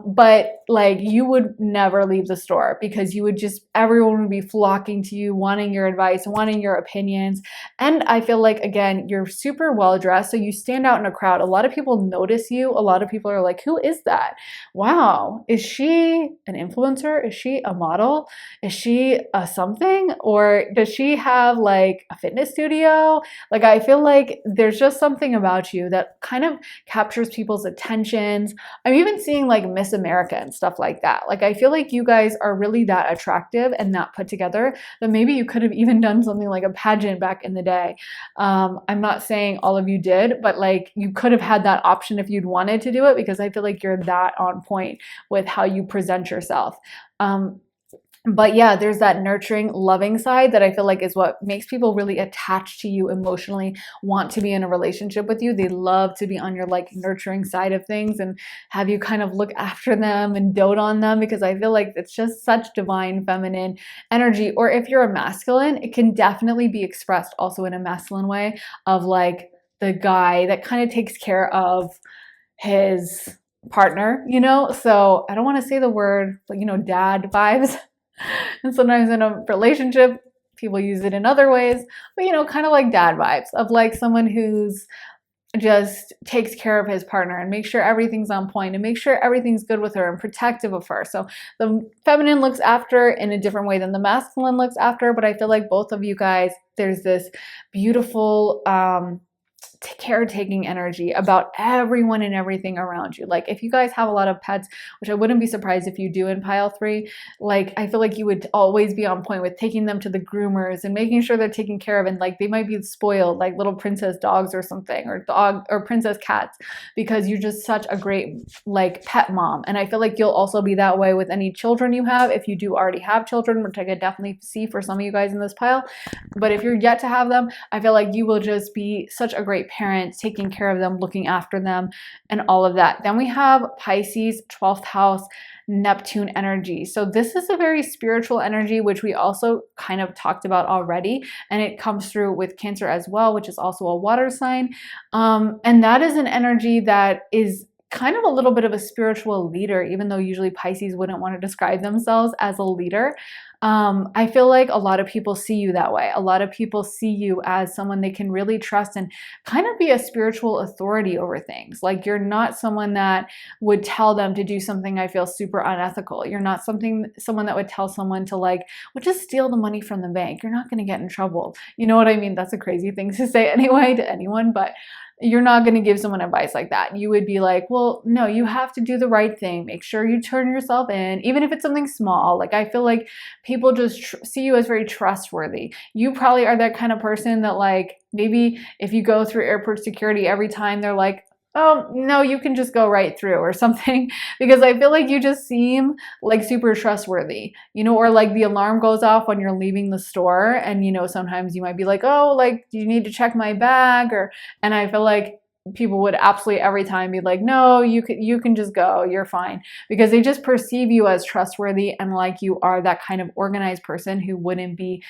but like you would never leave the store because you would just, everyone would be flocking to you, wanting your advice, wanting your opinions. And I feel like, again, you're super well dressed, so you stand out in a crowd. A lot of people notice you. A lot of people are like, who is that? Wow, is she an influencer? Is she a model? Is she a something? Or does she have like a fitness studio? Like, I feel like there's just something about you that kind of captures people's attentions. I'm even seeing like Miss America and stuff like that. Like, I feel like you guys are really that attractive and that put together that maybe you could have even done something like a pageant back in the day. I'm not saying all of you did, but like you could have had that option if you'd wanted to do it, because I feel like you're that on point with how you present yourself. But yeah, there's that nurturing, loving side that I feel like is what makes people really attached to you emotionally, want to be in a relationship with you. They love to be on your like nurturing side of things and have you kind of look after them and dote on them, because I feel like it's just such divine feminine energy. Or if you're a masculine, it can definitely be expressed also in a masculine way of like the guy that kind of takes care of his partner, you know? So I don't want to say the word, but you know, dad vibes. And sometimes in a relationship, people use it in other ways, but you know, kind of like dad vibes of like someone who's just takes care of his partner and make sure everything's on point and make sure everything's good with her and protective of her. So the feminine looks after in a different way than the masculine looks after, but I feel like both of you guys, there's this beautiful, caretaking energy about everyone and everything around you. Like if you guys have a lot of pets, which I wouldn't be surprised if you do in pile 3, like I feel like you would always be on point with taking them to the groomers and making sure they're taken care of, and like they might be spoiled like little princess dogs or something, or dog or princess cats, because you're just such a great like pet mom. And I feel like you'll also be that way with any children you have, if you do already have children, which I could definitely see for some of you guys in this pile. But if you're yet to have them, I feel like you will just be such a great parents, taking care of them, looking after them, and all of that. Then we have Pisces, 12th house, Neptune energy. So this is a very spiritual energy, which we also kind of talked about already, and it comes through with Cancer as well, which is also a water sign. And that is an energy that is kind of a little bit of a spiritual leader, even though usually Pisces wouldn't want to describe themselves as a leader. I feel like a lot of people see you that way. A lot of people see you as someone they can really trust and kind of be a spiritual authority over things. Like you're not someone that would tell them to do something I feel super unethical. You're not someone that would tell someone to like, well, just steal the money from the bank. You're not going to get in trouble. You know what I mean? That's a crazy thing to say anyway to anyone, but you're not going to give someone advice like that. You would be like, well, no, you have to do the right thing. Make sure you turn yourself in, even if it's something small. Like I feel like people just see you as very trustworthy. You probably are that kind of person that like, maybe if you go through airport security every time, they're like, oh, no, you can just go right through or something, because I feel like you just seem like super trustworthy, you know, or like the alarm goes off when you're leaving the store and, you know, sometimes you might be like, oh, like, do you need to check my bag? And I feel like people would absolutely every time be like, no, you can just go, you're fine, because they just perceive you as trustworthy and like you are that kind of organized person who wouldn't be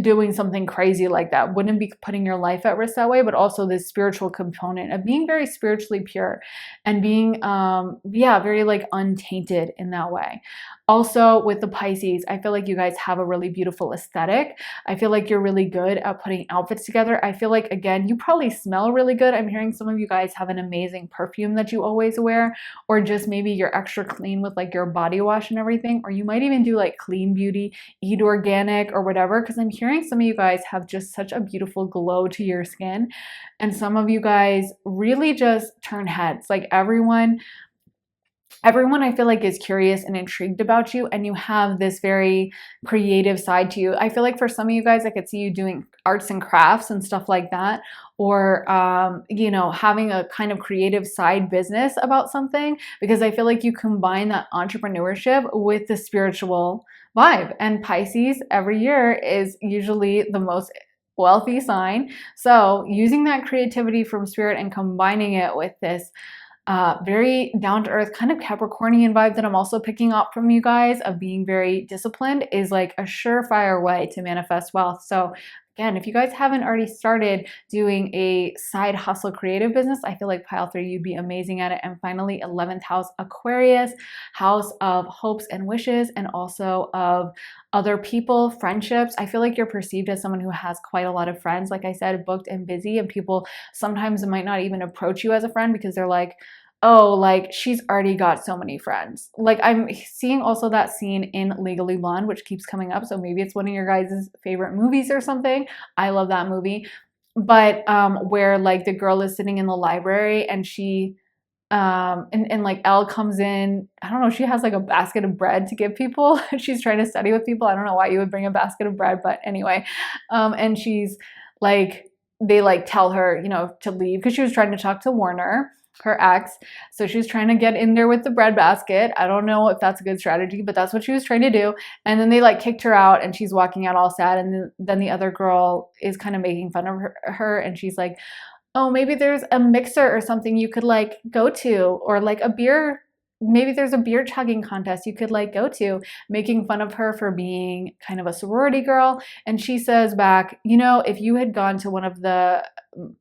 doing something crazy like that. Wouldn't be putting your life at risk that way, but also this spiritual component of being very spiritually pure and being, yeah, very like untainted in that way. Also with the Pisces, I feel like you guys have a really beautiful aesthetic. I feel like you're really good at putting outfits together. I feel like, again, you probably smell really good. I'm hearing some of you guys have an amazing perfume that you always wear, or just maybe you're extra clean with like your body wash and everything, or you might even do like clean beauty, eat organic or whatever, because I'm hearing some of you guys have just such a beautiful glow to your skin. And some of you guys really just turn heads. Like everyone I feel like is curious and intrigued about you, and you have this very creative side to you. I feel like for some of you guys, I could see you doing arts and crafts and stuff like that, or you know, having a kind of creative side business about something, because I feel like you combine that entrepreneurship with the spiritual vibe. And Pisces every year is usually the most wealthy sign. So using that creativity from spirit and combining it with this very down to earth kind of Capricornian vibe that I'm also picking up from you guys of being very disciplined is like a surefire way to manifest wealth. So again, if you guys haven't already started doing a side hustle creative business, I feel like pile 3, you'd be amazing at it. And finally, 11th house, Aquarius, house of hopes and wishes, and also of other people, friendships. I feel like you're perceived as someone who has quite a lot of friends. Like I said, booked and busy, and people sometimes might not even approach you as a friend because they're like, oh, like she's already got so many friends. Like I'm seeing also that scene in Legally Blonde, which keeps coming up. So maybe it's one of your guys' favorite movies or something. I love that movie. But where like the girl is sitting in the library and she and like Elle comes in, I don't know, she has like a basket of bread to give people. She's trying to study with people. I don't know why you would bring a basket of bread, but anyway. And she's like, they like tell her, you know, to leave because she was trying to talk to Warner, her ex. So she was trying to get in there with the bread basket. I don't know if that's a good strategy, but that's what she was trying to do. And then they like kicked her out and she's walking out all sad. And then the other girl is kind of making fun of her and she's like, oh, maybe there's a mixer or something you could like go to, or like a beer, maybe there's a beer chugging contest you could like go to, making fun of her for being kind of a sorority girl. And she says back, you know, if you had gone to one of the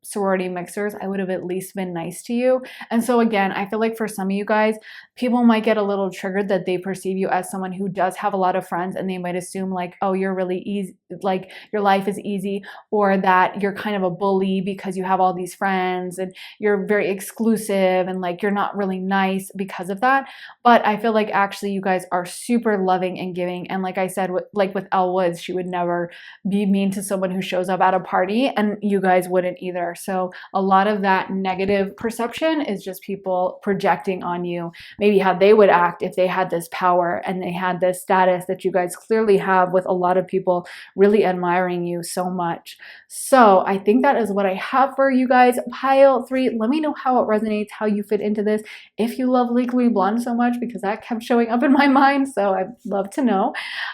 sorority mixers, I would have at least been nice to you. And so again, I feel like for some of you guys, people might get a little triggered that they perceive you as someone who does have a lot of friends, and they might assume like, oh, you're really easy, like your life is easy, or that you're kind of a bully because you have all these friends and you're very exclusive and like you're not really nice because of that. But I feel like actually you guys are super loving and giving. And like I said, like with Elle Woods, she would never be mean to someone who shows up at a party, and you guys wouldn't either. So a lot of that negative perception is just people projecting on you maybe how they would act if they had this power and they had this status that you guys clearly have, with a lot of people really admiring you so much. So I think that is what I have for you guys. Pile 3, let me know how it resonates, how you fit into this. If you love Legally Blonde so much, because that kept showing up in my mind, so I'd love to know.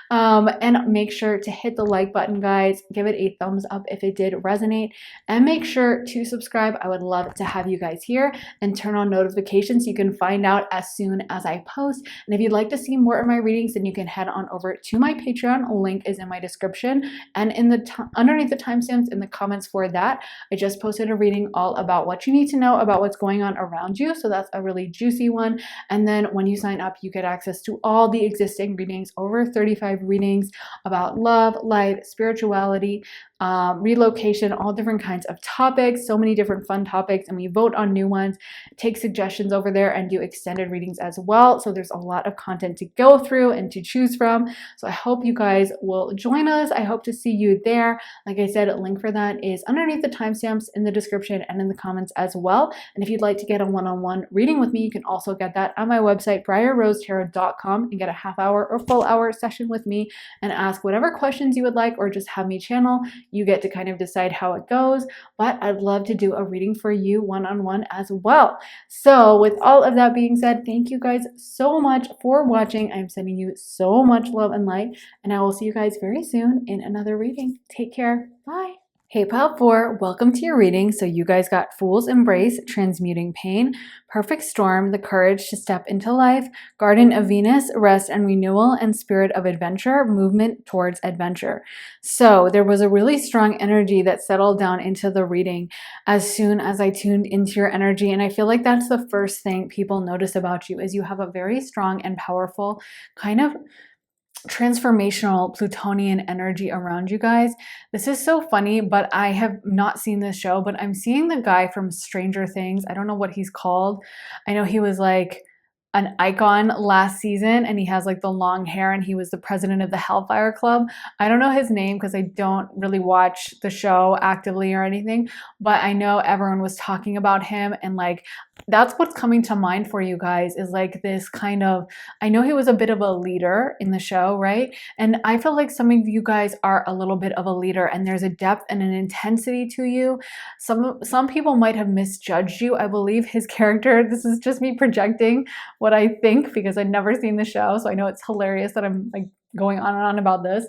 And make sure to hit the like button, guys. Give it a thumbs up if it did resonate, and make sure to subscribe. I would love to have you guys here, and turn on notifications so you can find out as soon as I post. And if you'd like to see more of my readings, then you can head on over to my Patreon. Link is in my description and in the underneath the timestamps in the comments for that. I just posted a reading all about what you need to know about what's going on around you, so that's a really juicy one. And then when you sign up, you get access to all the existing readings, over 35 readings about love, life, spirituality, relocation, all different kinds of topics, so many different fun topics, and we vote on new ones, take suggestions over there, and do extended readings as well. So there's a lot of content to go through and to choose from. So I hope you guys will join us. I hope to see you there. Like I said, a link for that is underneath the timestamps in the description and in the comments as well. And if you'd like to get a one-on-one reading with me, you can also get that on my website, briarrosetarot.com, and get a half hour or full hour session with me and ask whatever questions you would like, or just have me channel. You get to kind of decide how it goes, but I'd love to do a reading for you one-on-one as well. So with all of that being said, thank you guys so much for watching. I'm sending you so much love and light, and I will see you guys very soon in another reading. Take care. Bye. Hey Pop 4, welcome to your reading. So you guys got Fool's Embrace, Transmuting Pain, Perfect Storm, the courage to step into life, Garden of Venus, rest and renewal, and Spirit of adventure, movement towards adventure. So there was a really strong energy that settled down into the reading as soon as I tuned into your energy. And I feel like that's the first thing people notice about you is you have a very strong and powerful kind of transformational Plutonian energy around you guys. This is so funny, but I have not seen this show, but I'm seeing the guy from Stranger Things. I don't know what he's called. I know he was like an icon last season and he has like the long hair and he was the president of the Hellfire Club. I don't know his name because I don't really watch the show actively or anything, but I know everyone was talking about him and like that's what's coming to mind for you guys is like this kind of, I know he was a bit of a leader in the show, right? And I feel like some of you guys are a little bit of a leader and there's a depth and an intensity to you. Some people might have misjudged you. I believe his character, this is just me projecting what I think because I've never seen the show, so I know it's hilarious that I'm like going on and on about this.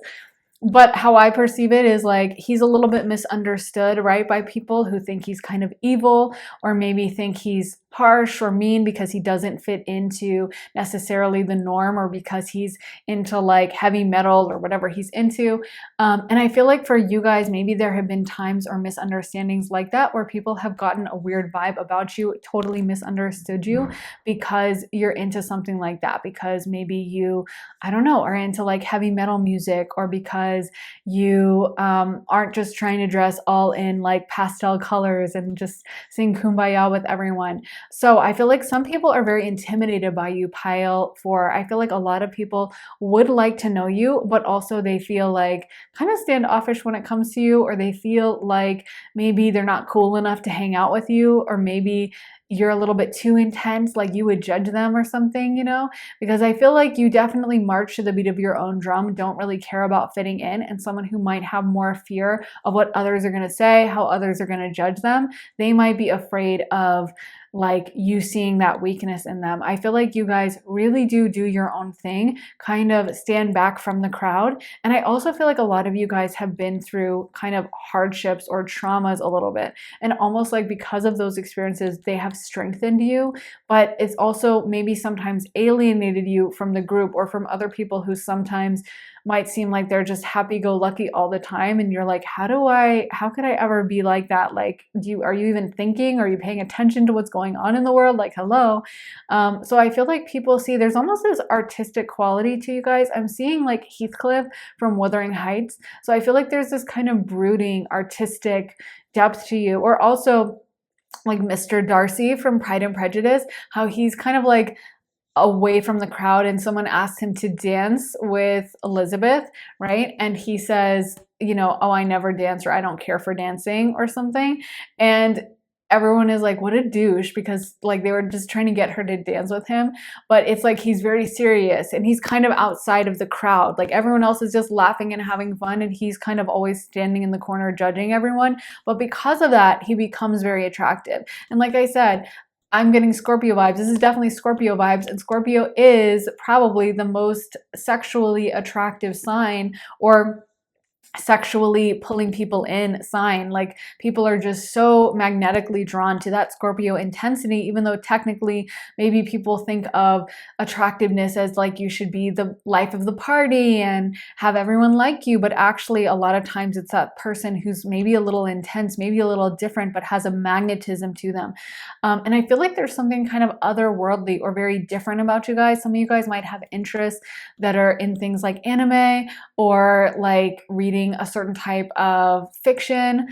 But how I perceive it is like he's a little bit misunderstood, right, by people who think he's kind of evil or maybe think he's harsh or mean because he doesn't fit into necessarily the norm or because he's into like heavy metal or whatever he's into. And I feel like for you guys, maybe there have been times or misunderstandings like that where people have gotten a weird vibe about you, totally misunderstood you because you're into something like that, because maybe you, I don't know, are into like heavy metal music or because you aren't just trying to dress all in like pastel colors and just sing kumbaya with everyone. So I feel like some people are very intimidated by you, Pile 4. I feel like a lot of people would like to know you, but also they feel like kind of standoffish when it comes to you, or they feel like maybe they're not cool enough to hang out with you, or maybe you're a little bit too intense, like you would judge them or something, you know? Because I feel like you definitely march to the beat of your own drum, don't really care about fitting in, and someone who might have more fear of what others are going to say, how others are going to judge them, they might be afraid of like you seeing that weakness in them. I feel like you guys really do your own thing, kind of stand back from the crowd. And I also feel like a lot of you guys have been through kind of hardships or traumas a little bit. And almost like because of those experiences, they have strengthened you, but it's also maybe sometimes alienated you from the group or from other people who sometimes might seem like they're just happy-go-lucky all the time, and you're like, how could I ever be like that? Like, are you even thinking? Are you paying attention to what's going on in the world? Like, hello. So I feel like people see there's almost this artistic quality to you guys. I'm seeing like Heathcliff from Wuthering Heights. So I feel like there's this kind of brooding, artistic depth to you, or also like Mr. Darcy from Pride and Prejudice, how he's kind of like away from the crowd and someone asked him to dance with Elizabeth, right? And he says, you know, oh, I never dance, or I don't care for dancing or something. And everyone is like, what a douche, because like they were just trying to get her to dance with him. But it's like he's very serious and he's kind of outside of the crowd. Like everyone else is just laughing and having fun, and he's kind of always standing in the corner judging everyone. But because of that, he becomes very attractive. And like I said, I'm getting Scorpio vibes. This is definitely Scorpio vibes, and Scorpio is probably the most sexually attractive sign, or sexually pulling people in sign. Like people are just so magnetically drawn to that Scorpio intensity, even though technically maybe people think of attractiveness as like you should be the life of the party and have everyone like you, but actually a lot of times it's that person who's maybe a little intense, maybe a little different, but has a magnetism to them. And I feel like there's something kind of otherworldly or very different about you guys. Some of you guys might have interests that are in things like anime or like reading a certain type of fiction.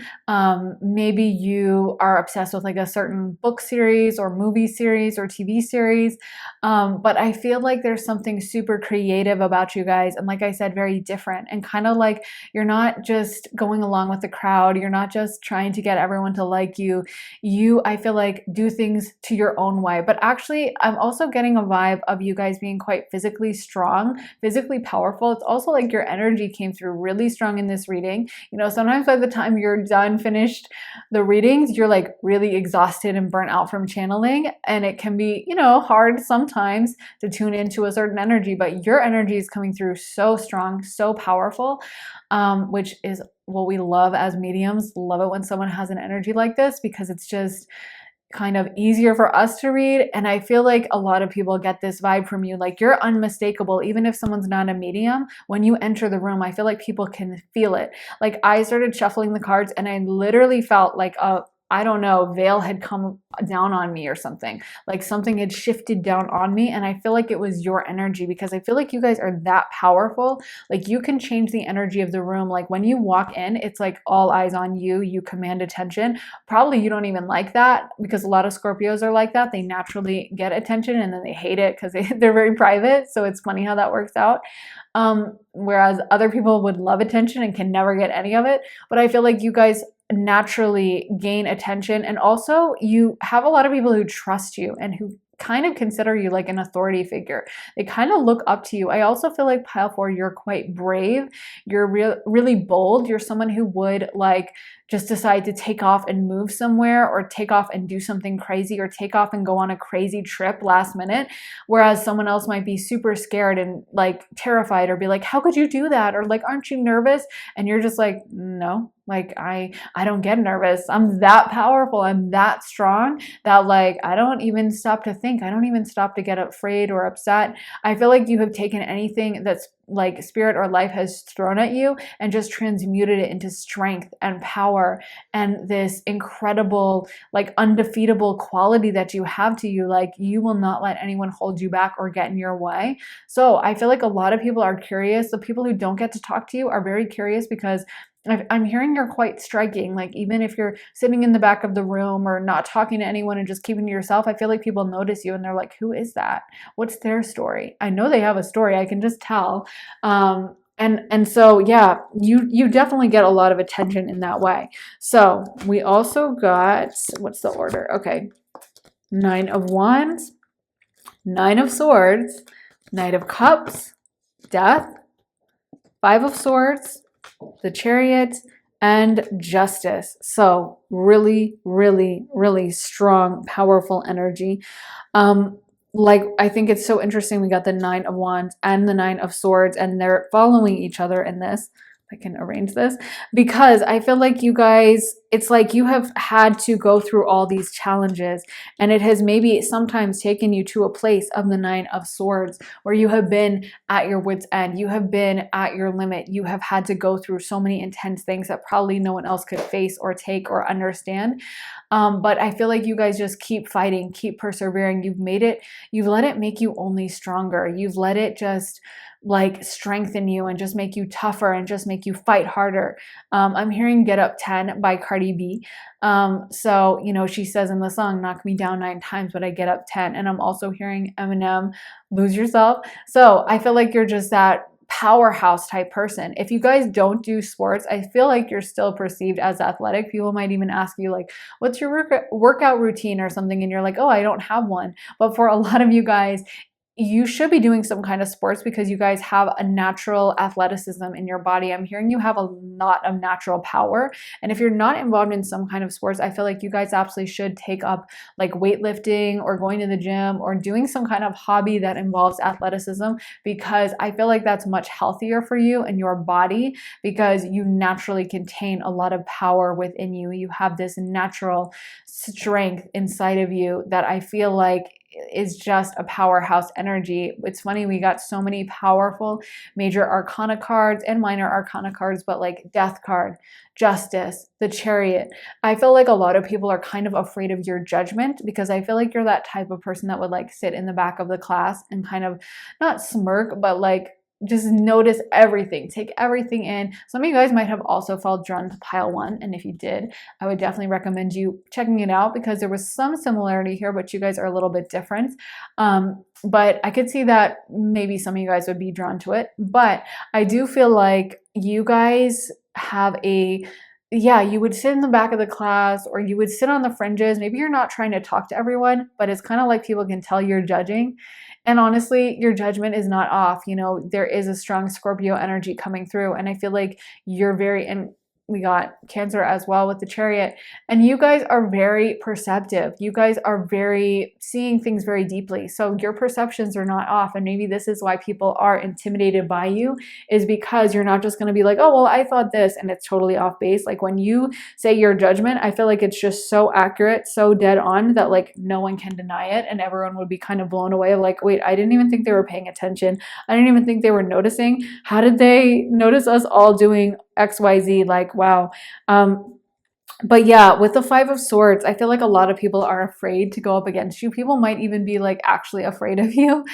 Maybe you are obsessed with like a certain book series or movie series or TV series. But I feel like there's something super creative about you guys. And like I said, very different, and kind of like you're not just going along with the crowd. You're not just trying to get everyone to like you. You, I feel like, do things to your own way. But actually, I'm also getting a vibe of you guys being quite physically strong, physically powerful. It's also like your energy came through really strong in this reading. You know, sometimes by the time you're done, finished the readings, you're like really exhausted and burnt out from channeling. And it can be, you know, hard sometimes to tune into a certain energy, but your energy is coming through so strong, so powerful, which is what we love as mediums. Love it when someone has an energy like this, because it's just kind of easier for us to read. And I feel like a lot of people get this vibe from you. Like, you're unmistakable. Even if someone's not a medium, when you enter the room, I feel like people can feel it. Like, I started shuffling the cards and I literally felt like I don't know, veil had come down on me or something. Like something had shifted down on me. And I feel like it was your energy, because I feel like you guys are that powerful. Like, you can change the energy of the room. Like, when you walk in, it's like all eyes on you. You command attention. Probably you don't even like that, because a lot of Scorpios are like that. They naturally get attention and then they hate it because they're very private. So it's funny how that works out. Whereas other people would love attention and can never get any of it. But I feel like you guys naturally gain attention, and also you have a lot of people who trust you and who kind of consider you like an authority figure. They kind of look up to you. I also feel like Pile 4, you're quite brave. You're really bold. You're someone who would like just decide to take off and move somewhere, or take off and do something crazy, or take off and go on a crazy trip last minute. Whereas someone else might be super scared and like terrified, or be like, how could you do that? Or like, aren't you nervous? And you're just like, no, like I don't get nervous. I'm that powerful. I'm that strong that like, I don't even stop to think. I don't even stop to get afraid or upset. I feel like you have taken anything that's like spirit or life has thrown at you and just transmuted it into strength and power and this incredible, like undefeatable quality that you have to you. Like, you will not let anyone hold you back or get in your way. So I feel like a lot of people are curious. The people who don't get to talk to you are very curious, because I'm hearing you're quite striking. Like, even if you're sitting in the back of the room or not talking to anyone and just keeping to yourself, I feel like people notice you and they're like, who is that? What's their story? I know they have a story. I can just tell. And so, yeah, you definitely get a lot of attention in that way. So we also got, what's the order? Okay. 9 of Wands, 9 of Swords, Knight of Cups, Death, 5 of Swords, the Chariot, and Justice. So really, really, really strong, powerful energy. Like, I think it's so interesting. We got the 9 of Wands and the 9 of Swords, and they're following each other in this. I can arrange this, because I feel like you guys, it's like you have had to go through all these challenges, and it has maybe sometimes taken you to a place of the 9 of Swords where you have been at your wit's end. You have been at your limit. You have had to go through so many intense things that probably no one else could face or take or understand. But I feel like you guys just keep fighting, keep persevering. You've made it, you've let it make you only stronger. You've let it just like strengthen you and just make you tougher and just make you fight harder. I'm hearing Get Up 10 by Cardi B. So, you know, she says in the song, knock me down 9 times, but I get up 10. And I'm also hearing Eminem, Lose Yourself. So I feel like you're just that powerhouse type person. If you guys don't do sports, I feel like you're still perceived as athletic. People might even ask you like, what's your workout routine or something? And you're like, oh, I don't have one. But for a lot of you guys, you should be doing some kind of sports, because you guys have a natural athleticism in your body. I'm hearing you have a lot of natural power. And if you're not involved in some kind of sports, I feel like you guys absolutely should take up like weightlifting or going to the gym or doing some kind of hobby that involves athleticism, because I feel like that's much healthier for you and your body, because you naturally contain a lot of power within you. You have this natural strength inside of you that I feel like is just a powerhouse energy. It's funny, we got so many powerful major arcana cards and minor arcana cards, but like Death card, Justice, the Chariot. I feel like a lot of people are kind of afraid of your judgment, because I feel like you're that type of person that would like sit in the back of the class and kind of not smirk, but like just notice everything, take everything in. Some of you guys might have also felt drawn to Pile 1, and if you did, I would definitely recommend you checking it out, because there was some similarity here, but you guys are a little bit different. But I could see that maybe some of you guys would be drawn to it. But I do feel like you guys have a yeah, you would sit in the back of the class or you would sit on the fringes. Maybe you're not trying to talk to everyone, but it's kind of like people can tell you're judging. And honestly, your judgment is not off. You know, there is a strong Scorpio energy coming through. And I feel like you're very, and we got Cancer as well with the Chariot. And you guys are very perceptive. You guys are very seeing things very deeply. So your perceptions are not off. And maybe this is why people are intimidated by you, is because you're not just going to be like, oh, well, I thought this, and it's totally off base. Like when you say your judgment, I feel like it's just so accurate, so dead on that like no one can deny it. And everyone would be kind of blown away of like, wait, I didn't even think they were paying attention. I didn't even think they were noticing. How did they notice us all doing XYZ? Like, wow. But yeah, with the Five of Swords, I feel like a lot of people are afraid to go up against you. People might even be like actually afraid of you,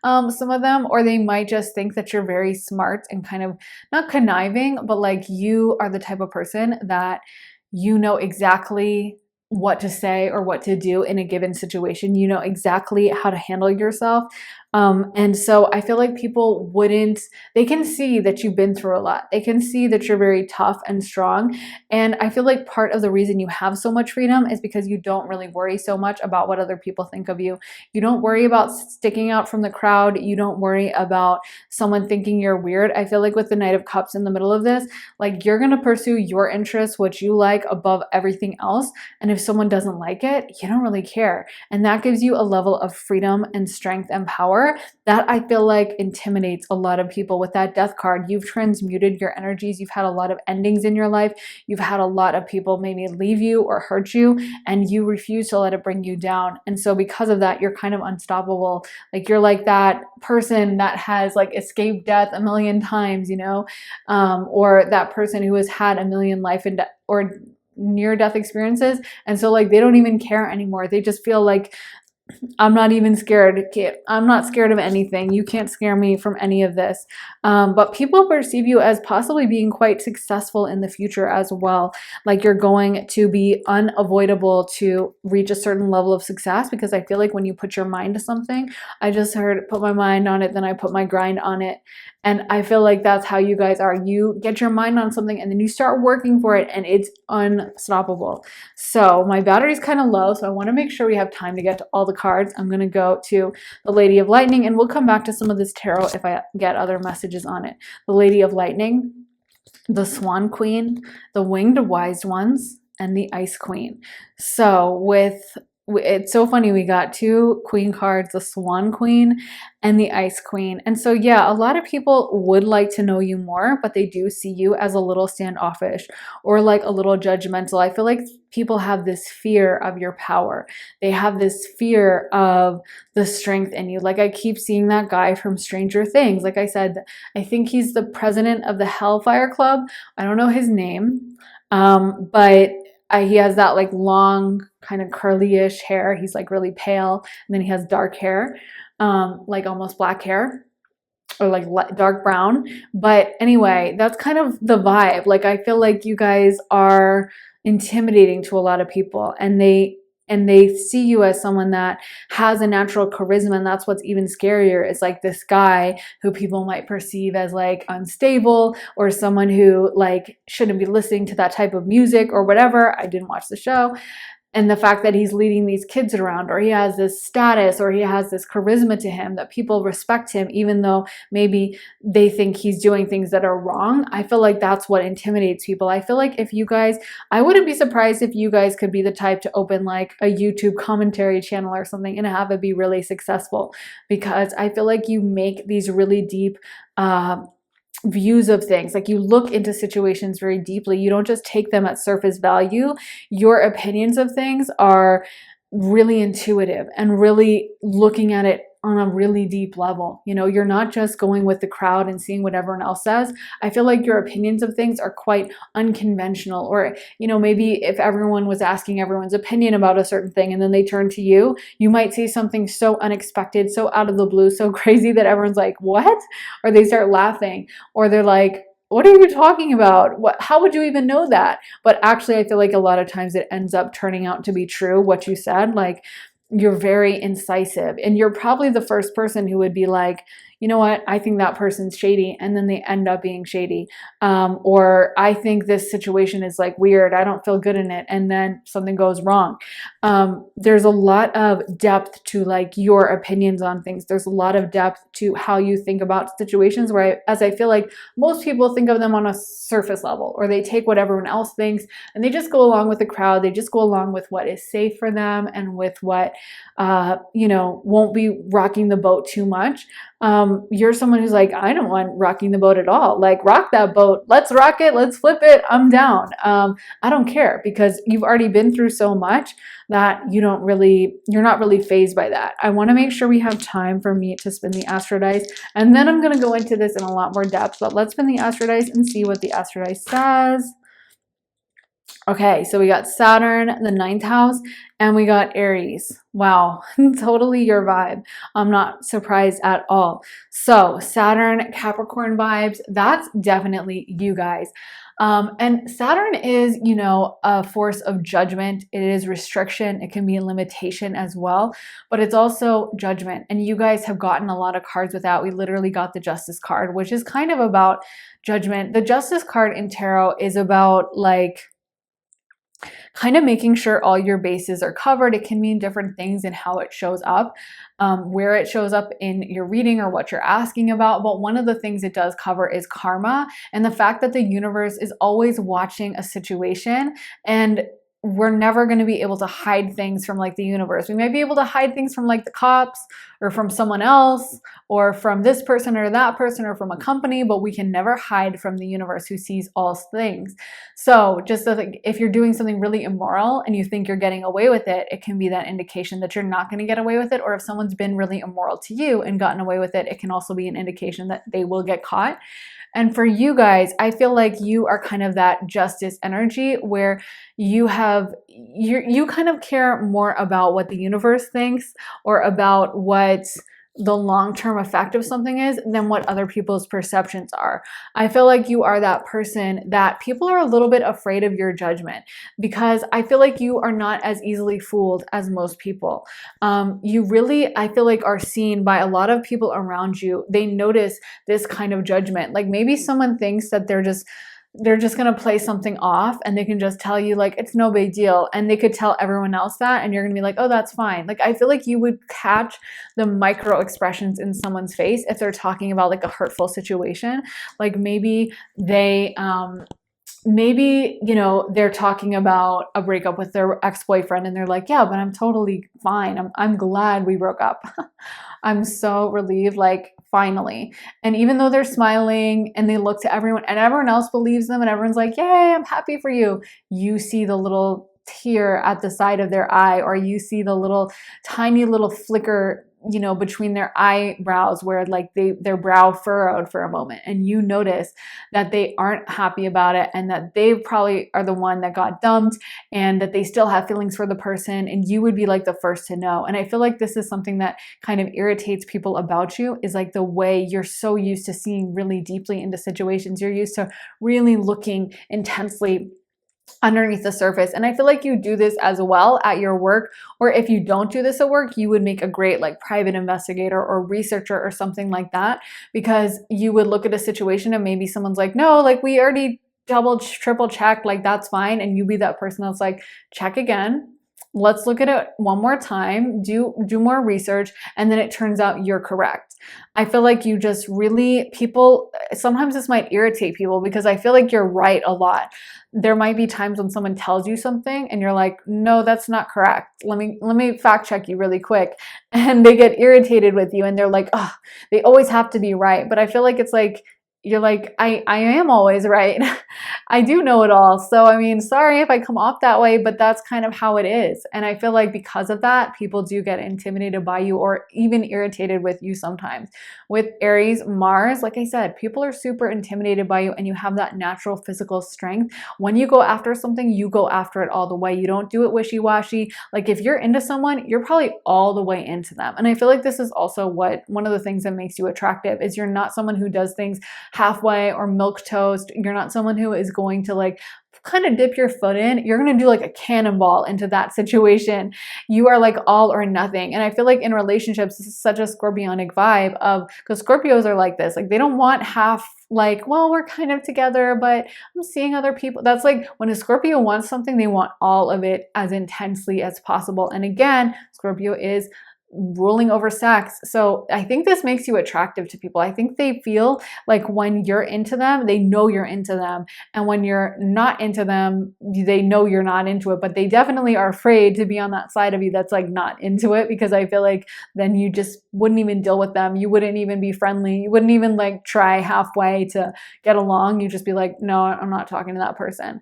some of them, or they might just think that you're very smart and kind of not conniving, but like you are the type of person that you know exactly what to say or what to do in a given situation. You know exactly how to handle yourself. And so I feel like people wouldn't, they can see that you've been through a lot. They can see that you're very tough and strong. And I feel like part of the reason you have so much freedom is because you don't really worry so much about what other people think of you. You don't worry about sticking out from the crowd. You don't worry about someone thinking you're weird. I feel like with the Knight of Cups in the middle of this, like you're going to pursue your interests, what you like above everything else. And if someone doesn't like it, you don't really care. And that gives you a level of freedom and strength and power that I feel like intimidates a lot of people. With that Death card, you've transmuted your energies. You've had a lot of endings in your life. You've had a lot of people maybe leave you or hurt you, and you refuse to let it bring you down. And so because of that, you're kind of unstoppable. Like you're like that person that has like escaped death a million times, you know, or that person who has had a million life and or near death experiences. And so like they don't even care anymore. They just feel like, I'm not even scared. I'm not scared of anything. You can't scare me from any of this. But people perceive you as possibly being quite successful in the future as well. Like you're going to be unavoidable to reach a certain level of success, because I feel like when you put your mind to something, I just heard put my mind on it, then I put my grind on it. And I feel like that's how you guys are. You get your mind on something and then you start working for it and it's unstoppable. So my battery's kind of low, so I want to make sure we have time to get to all the cards. I'm going to go to the Lady of Lightning, and we'll come back to some of this tarot if I get other messages on it. The Lady of Lightning, the Swan Queen, the Winged Wise Ones, and the Ice Queen. So it's so funny, we got two queen cards, the Swan Queen and the Ice Queen. And so yeah, a lot of people would like to know you more, but they do see you as a little standoffish or like a little judgmental. I feel like people have this fear of your power. They have this fear of the strength in you. Like I keep seeing that guy from Stranger Things. Like I said, I think he's the president of the Hellfire Club. I don't know his name, but he has that like long kind of curly-ish hair. He's like really pale, and then he has dark hair, like almost black hair, or like dark brown. But anyway, that's kind of the vibe. Like I feel like you guys are intimidating to a lot of people, and they see you as someone that has a natural charisma. And that's what's even scarier, is like this guy who people might perceive as like unstable, or someone who like shouldn't be listening to that type of music or whatever. I didn't watch the show. And the fact that he's leading these kids around, or he has this status, or he has this charisma to him that people respect him, even though maybe they think he's doing things that are wrong. I feel like that's what intimidates people. I feel like if you guys, I wouldn't be surprised if you guys could be the type to open like a YouTube commentary channel or something and have it be really successful, because I feel like you make these really deep, views of things. Like you look into situations very deeply. You don't just take them at surface value. Your opinions of things are really intuitive and really looking at it on a really deep level. You know, you're not just going with the crowd and seeing what everyone else says. I feel like your opinions of things are quite unconventional. Or, you know, maybe if everyone was asking everyone's opinion about a certain thing and then they turn to you, you might see something so unexpected, so out of the blue, so crazy that everyone's like, what? Or they start laughing, or they're like, what are you talking about? How would you even know that? But actually, I feel like a lot of times it ends up turning out to be true, what you said. Like, you're very incisive, and you're probably the first person who would be like, you know what, I think that person's shady, and then they end up being shady. Or I think this situation is like weird, I don't feel good in it, and then something goes wrong. There's a lot of depth to like your opinions on things. There's a lot of depth to how you think about situations, where as I feel like most people think of them on a surface level, or they take what everyone else thinks and they just go along with the crowd. They just go along with what is safe for them and with what, won't be rocking the boat too much. You're someone who's like, I don't want rocking the boat at all. Like, rock that boat. Let's rock it. Let's flip it. I'm down. I don't care, because you've already been through so much that you're not really fazed by that. I want to make sure we have time for me to spin the Astro dice, and then I'm going to go into this in a lot more depth, but let's spin the Astro dice and see what the Astro dice says. Okay, so we got Saturn, the 9th house, and we got Aries. Wow, totally your vibe. I'm not surprised at all. So Saturn, Capricorn vibes, that's definitely you guys. And Saturn is, a force of judgment. It is restriction. It can be a limitation as well, but it's also judgment. And you guys have gotten a lot of cards with that. We literally got the Justice card, which is kind of about judgment. The Justice card in tarot is about like kind of making sure all your bases are covered. It can mean different things in how it shows up, where it shows up in your reading or what you're asking about. But one of the things it does cover is karma, and the fact that the universe is always watching a situation, and we're never going to be able to hide things from like the universe. We might be able to hide things from like the cops or from someone else or from this person or that person or from a company, but we can never hide from the universe who sees all things. So just so that if you're doing something really immoral and you think you're getting away with it, it can be that indication that you're not going to get away with it. Or if someone's been really immoral to you and gotten away with it, it can also be an indication that they will get caught. And for you guys, I feel like you are kind of that justice energy where you kind of care more about what the universe thinks or about what the long-term effect of something is than what other people's perceptions are. I feel like you are that person that people are a little bit afraid of your judgment, because I feel like you are not as easily fooled as most people. You really, I feel like, are seen by a lot of people around you. They notice this kind of judgment. Like maybe someone thinks that they're just going to play something off, and they can just tell you like it's no big deal, and they could tell everyone else that, and you're going to be like, oh, that's fine. Like I feel like you would catch the micro expressions in someone's face if they're talking about like a hurtful situation. Like maybe they're talking about a breakup with their ex-boyfriend, and they're like, yeah, but I'm totally fine. I'm glad we broke up. I'm so relieved, like finally. And even though they're smiling and they look to everyone and everyone else believes them and everyone's like, yay, I'm happy for you, you see the little tear at the side of their eye, or you see the little tiny little flicker between their eyebrows where like their brow furrowed for a moment, and you notice that they aren't happy about it, and that they probably are the one that got dumped, and that they still have feelings for the person, and you would be like the first to know. And I feel like this is something that kind of irritates people about you, is like the way you're so used to seeing really deeply into situations. You're used to really looking intensely underneath the surface. And I feel like you do this as well at your work, or if you don't do this at work, you would make a great like private investigator or researcher or something like that, because you would look at a situation and maybe someone's like, no, like we already triple checked, like that's fine. And you be that person that's like, check again. Let's look at it one more time, do more research, and then it turns out you're correct. I feel like you just really, sometimes this might irritate people because I feel like you're right a lot. There might be times when someone tells you something and you're like, no, that's not correct. Let me fact check you really quick. And they get irritated with you and they're like, oh, they always have to be right. But I feel like it's like, you're like, I am always right. I do know it all. So, I mean, sorry if I come off that way, but that's kind of how it is. And I feel like because of that, people do get intimidated by you or even irritated with you sometimes. With Aries, Mars, like I said, people are super intimidated by you, and you have that natural physical strength. When you go after something, you go after it all the way. You don't do it wishy-washy. Like if you're into someone, you're probably all the way into them. And I feel like this is also one of the things that makes you attractive, is you're not someone who does things halfway or milk toast. You're not someone who is going to like kind of dip your foot in, you're going to do like a cannonball into that situation. You are like all or nothing. And I feel like in relationships, this is such a scorpionic vibe of, because Scorpios are like this, like they don't want half, like, well, we're kind of together, but I'm seeing other people. That's like when a Scorpio wants something, they want all of it as intensely as possible. And again, Scorpio is ruling over sex. So I think this makes you attractive to people. I think they feel like when you're into them, they know you're into them. And when you're not into them, they know you're not into it, but they definitely are afraid to be on that side of you that's like not into it, because I feel like then you just wouldn't even deal with them. You wouldn't even be friendly. You wouldn't even like try halfway to get along. You'd just be like, no, I'm not talking to that person.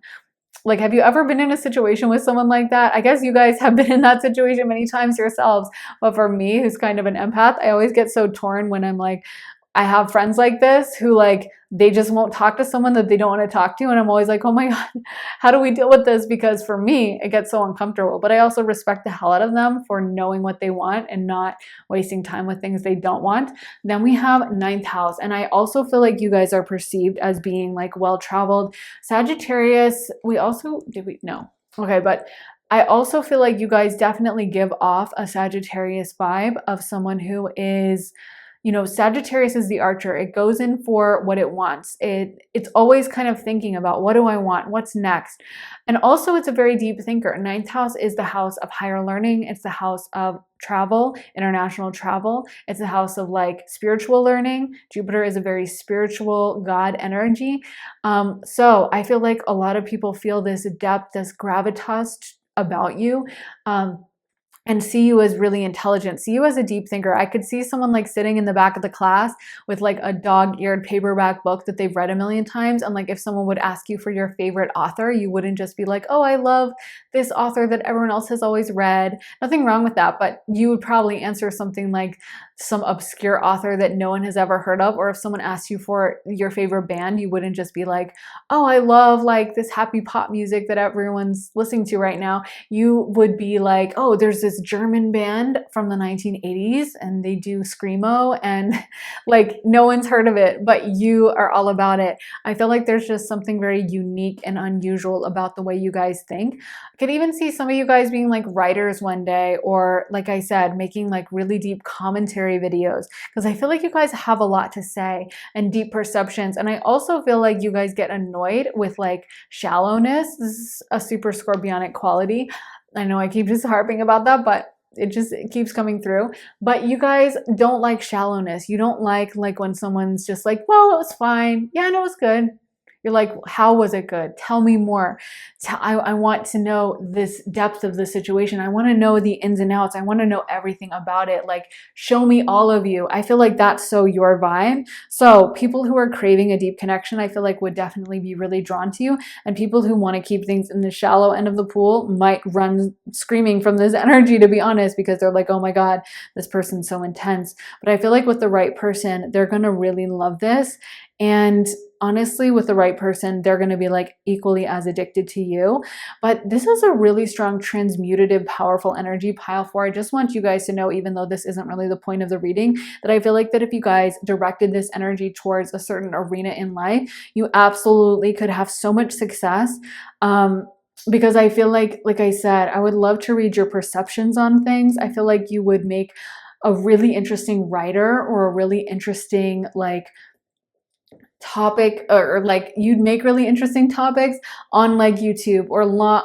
Like, have you ever been in a situation with someone like that? I guess you guys have been in that situation many times yourselves. But for me, who's kind of an empath, I always get so torn when I'm like, I have friends like this who like, they just won't talk to someone that they don't want to talk to. And I'm always like, oh my God, how do we deal with this? Because for me, it gets so uncomfortable. But I also respect the hell out of them for knowing what they want and not wasting time with things they don't want. Then we have ninth house. And I also feel like you guys are perceived as being like well-traveled. Sagittarius, no. Okay, but I also feel like you guys definitely give off a Sagittarius vibe of someone who is, you know, Sagittarius is the archer. It goes in for what it wants. It's always kind of thinking about, what do I want? What's next? And also it's a very deep thinker. Ninth house is the house of higher learning. It's the house of travel, international travel. It's the house of like spiritual learning. Jupiter is a very spiritual God energy. So I feel like a lot of people feel this depth, this gravitas about you. And see you as really intelligent, see you as a deep thinker. I could see someone like sitting in the back of the class with like a dog-eared paperback book that they've read a million times. And like if someone would ask you for your favorite author, you wouldn't just be like, oh, I love this author that everyone else has always read. Nothing wrong with that, but you would probably answer something like some obscure author that no one has ever heard of. Or if someone asked you for your favorite band, you wouldn't just be like, oh, I love like this happy pop music that everyone's listening to right now. You would be like, oh, there's this German band from the 1980s and they do screamo, and like no one's heard of it, but you are all about it. I feel like there's just something very unique and unusual about the way you guys think. I could even see some of you guys being like writers one day, or like I said, making like really deep commentary videos, because I feel like you guys have a lot to say and deep perceptions. And I also feel like you guys get annoyed with like shallowness. This is a super scorpionic quality. I know I keep just harping about that, but it keeps coming through. But you guys don't like shallowness. You don't like when someone's just like, well, it was fine. Yeah, no, it was good. You're like, how was it good? Tell me more. I want to know this depth of the situation. I want to know the ins and outs. I want to know everything about it. Like, show me all of you. I feel like that's so your vibe. So people who are craving a deep connection, I feel like would definitely be really drawn to you. And people who want to keep things in the shallow end of the pool might run screaming from this energy, to be honest, because they're like, oh my God, this person's so intense. But I feel like with the right person, they're going to really love this. And honestly, with the right person, they're going to be like equally as addicted to you. But this is a really strong transmutative, powerful energy, pile 4. I just want you guys to know, even though this isn't really the point of the reading, that I feel like that if you guys directed this energy towards a certain arena in life, you absolutely could have so much success. Because I feel like I said, I would love to read your perceptions on things. I feel like you would make a really interesting writer, or a really interesting like topic, or like you'd make really interesting topics on like YouTube, or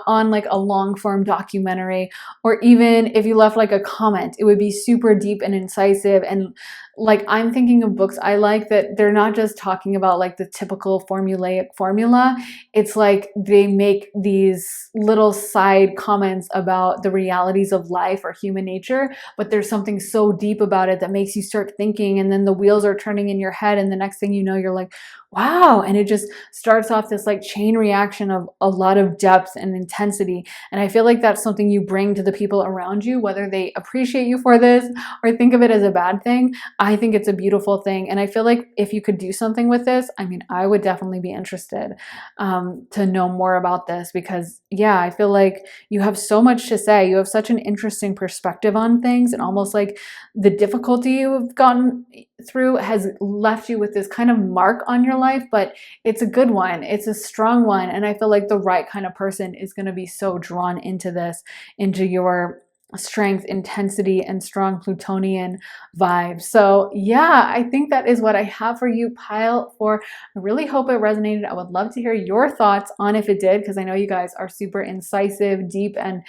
on like a long form documentary, or even if you left like a comment, it would be super deep and incisive. And like, I'm thinking of books I like that they're not just talking about like the typical formulaic formula. It's like they make these little side comments about the realities of life or human nature, but there's something so deep about it that makes you start thinking, and then the wheels are turning in your head, and the next thing you know, you're like, wow. And it just starts off this like chain reaction of a lot of depth and intensity. And I feel like that's something you bring to the people around you, whether they appreciate you for this or think of it as a bad thing. I think it's a beautiful thing. And I feel like if you could do something with this, I mean, I would definitely be interested to know more about this, because yeah, I feel like you have so much to say. You have such an interesting perspective on things, and almost like the difficulty you've gotten through has left you with this kind of mark on your life, but it's a good one. It's a strong one. And I feel like the right kind of person is going to be so drawn into this, into your strength, intensity, and strong Plutonian vibes. So yeah, I think that is what I have for you, pile 4. I really hope it resonated. I would love to hear your thoughts on if it did, because I know you guys are super incisive, deep, and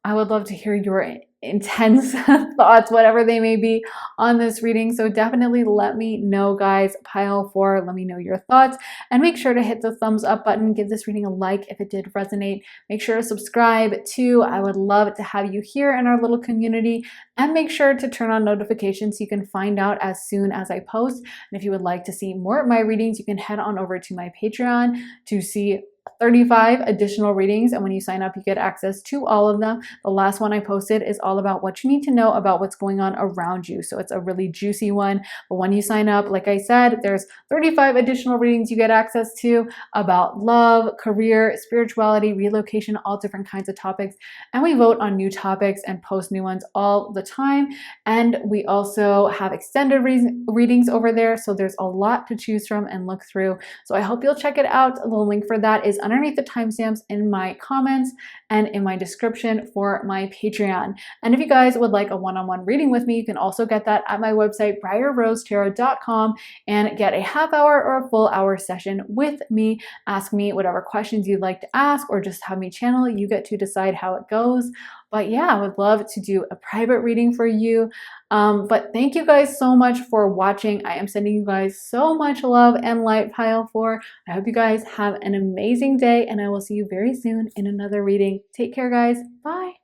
I would love to hear your intense thoughts, whatever they may be, on this reading. So definitely let me know, guys. Pile 4, let me know your thoughts, and make sure to hit the thumbs up button. Give this reading a like if it did resonate. Make sure to subscribe too. I would love to have you here in our little community, and make sure to turn on notifications so you can find out as soon as I post. And if you would like to see more of my readings, you can head on over to my Patreon to see 35 additional readings, and when you sign up you get access to all of them. The last one I posted is all about what you need to know about what's going on around you, so it's a really juicy one. But when you sign up, like I said, there's 35 additional readings you get access to about love, career, spirituality, relocation, all different kinds of topics, and we vote on new topics and post new ones all the time. And we also have extended readings over there, so there's a lot to choose from and look through. So I hope you'll check it out. The link for that is underneath the timestamps in my comments and in my description for my Patreon. And if you guys would like a one-on-one reading with me, you can also get that at my website, briarrosetarot.com, and get a half hour or a full hour session with me. Ask me whatever questions you'd like to ask, or just have me channel. You get to decide how it goes. But yeah, I would love to do a private reading for you. But thank you guys so much for watching. I am sending you guys so much love and light, pile 4. I hope you guys have an amazing day, and I will see you very soon in another reading. Take care, guys. Bye.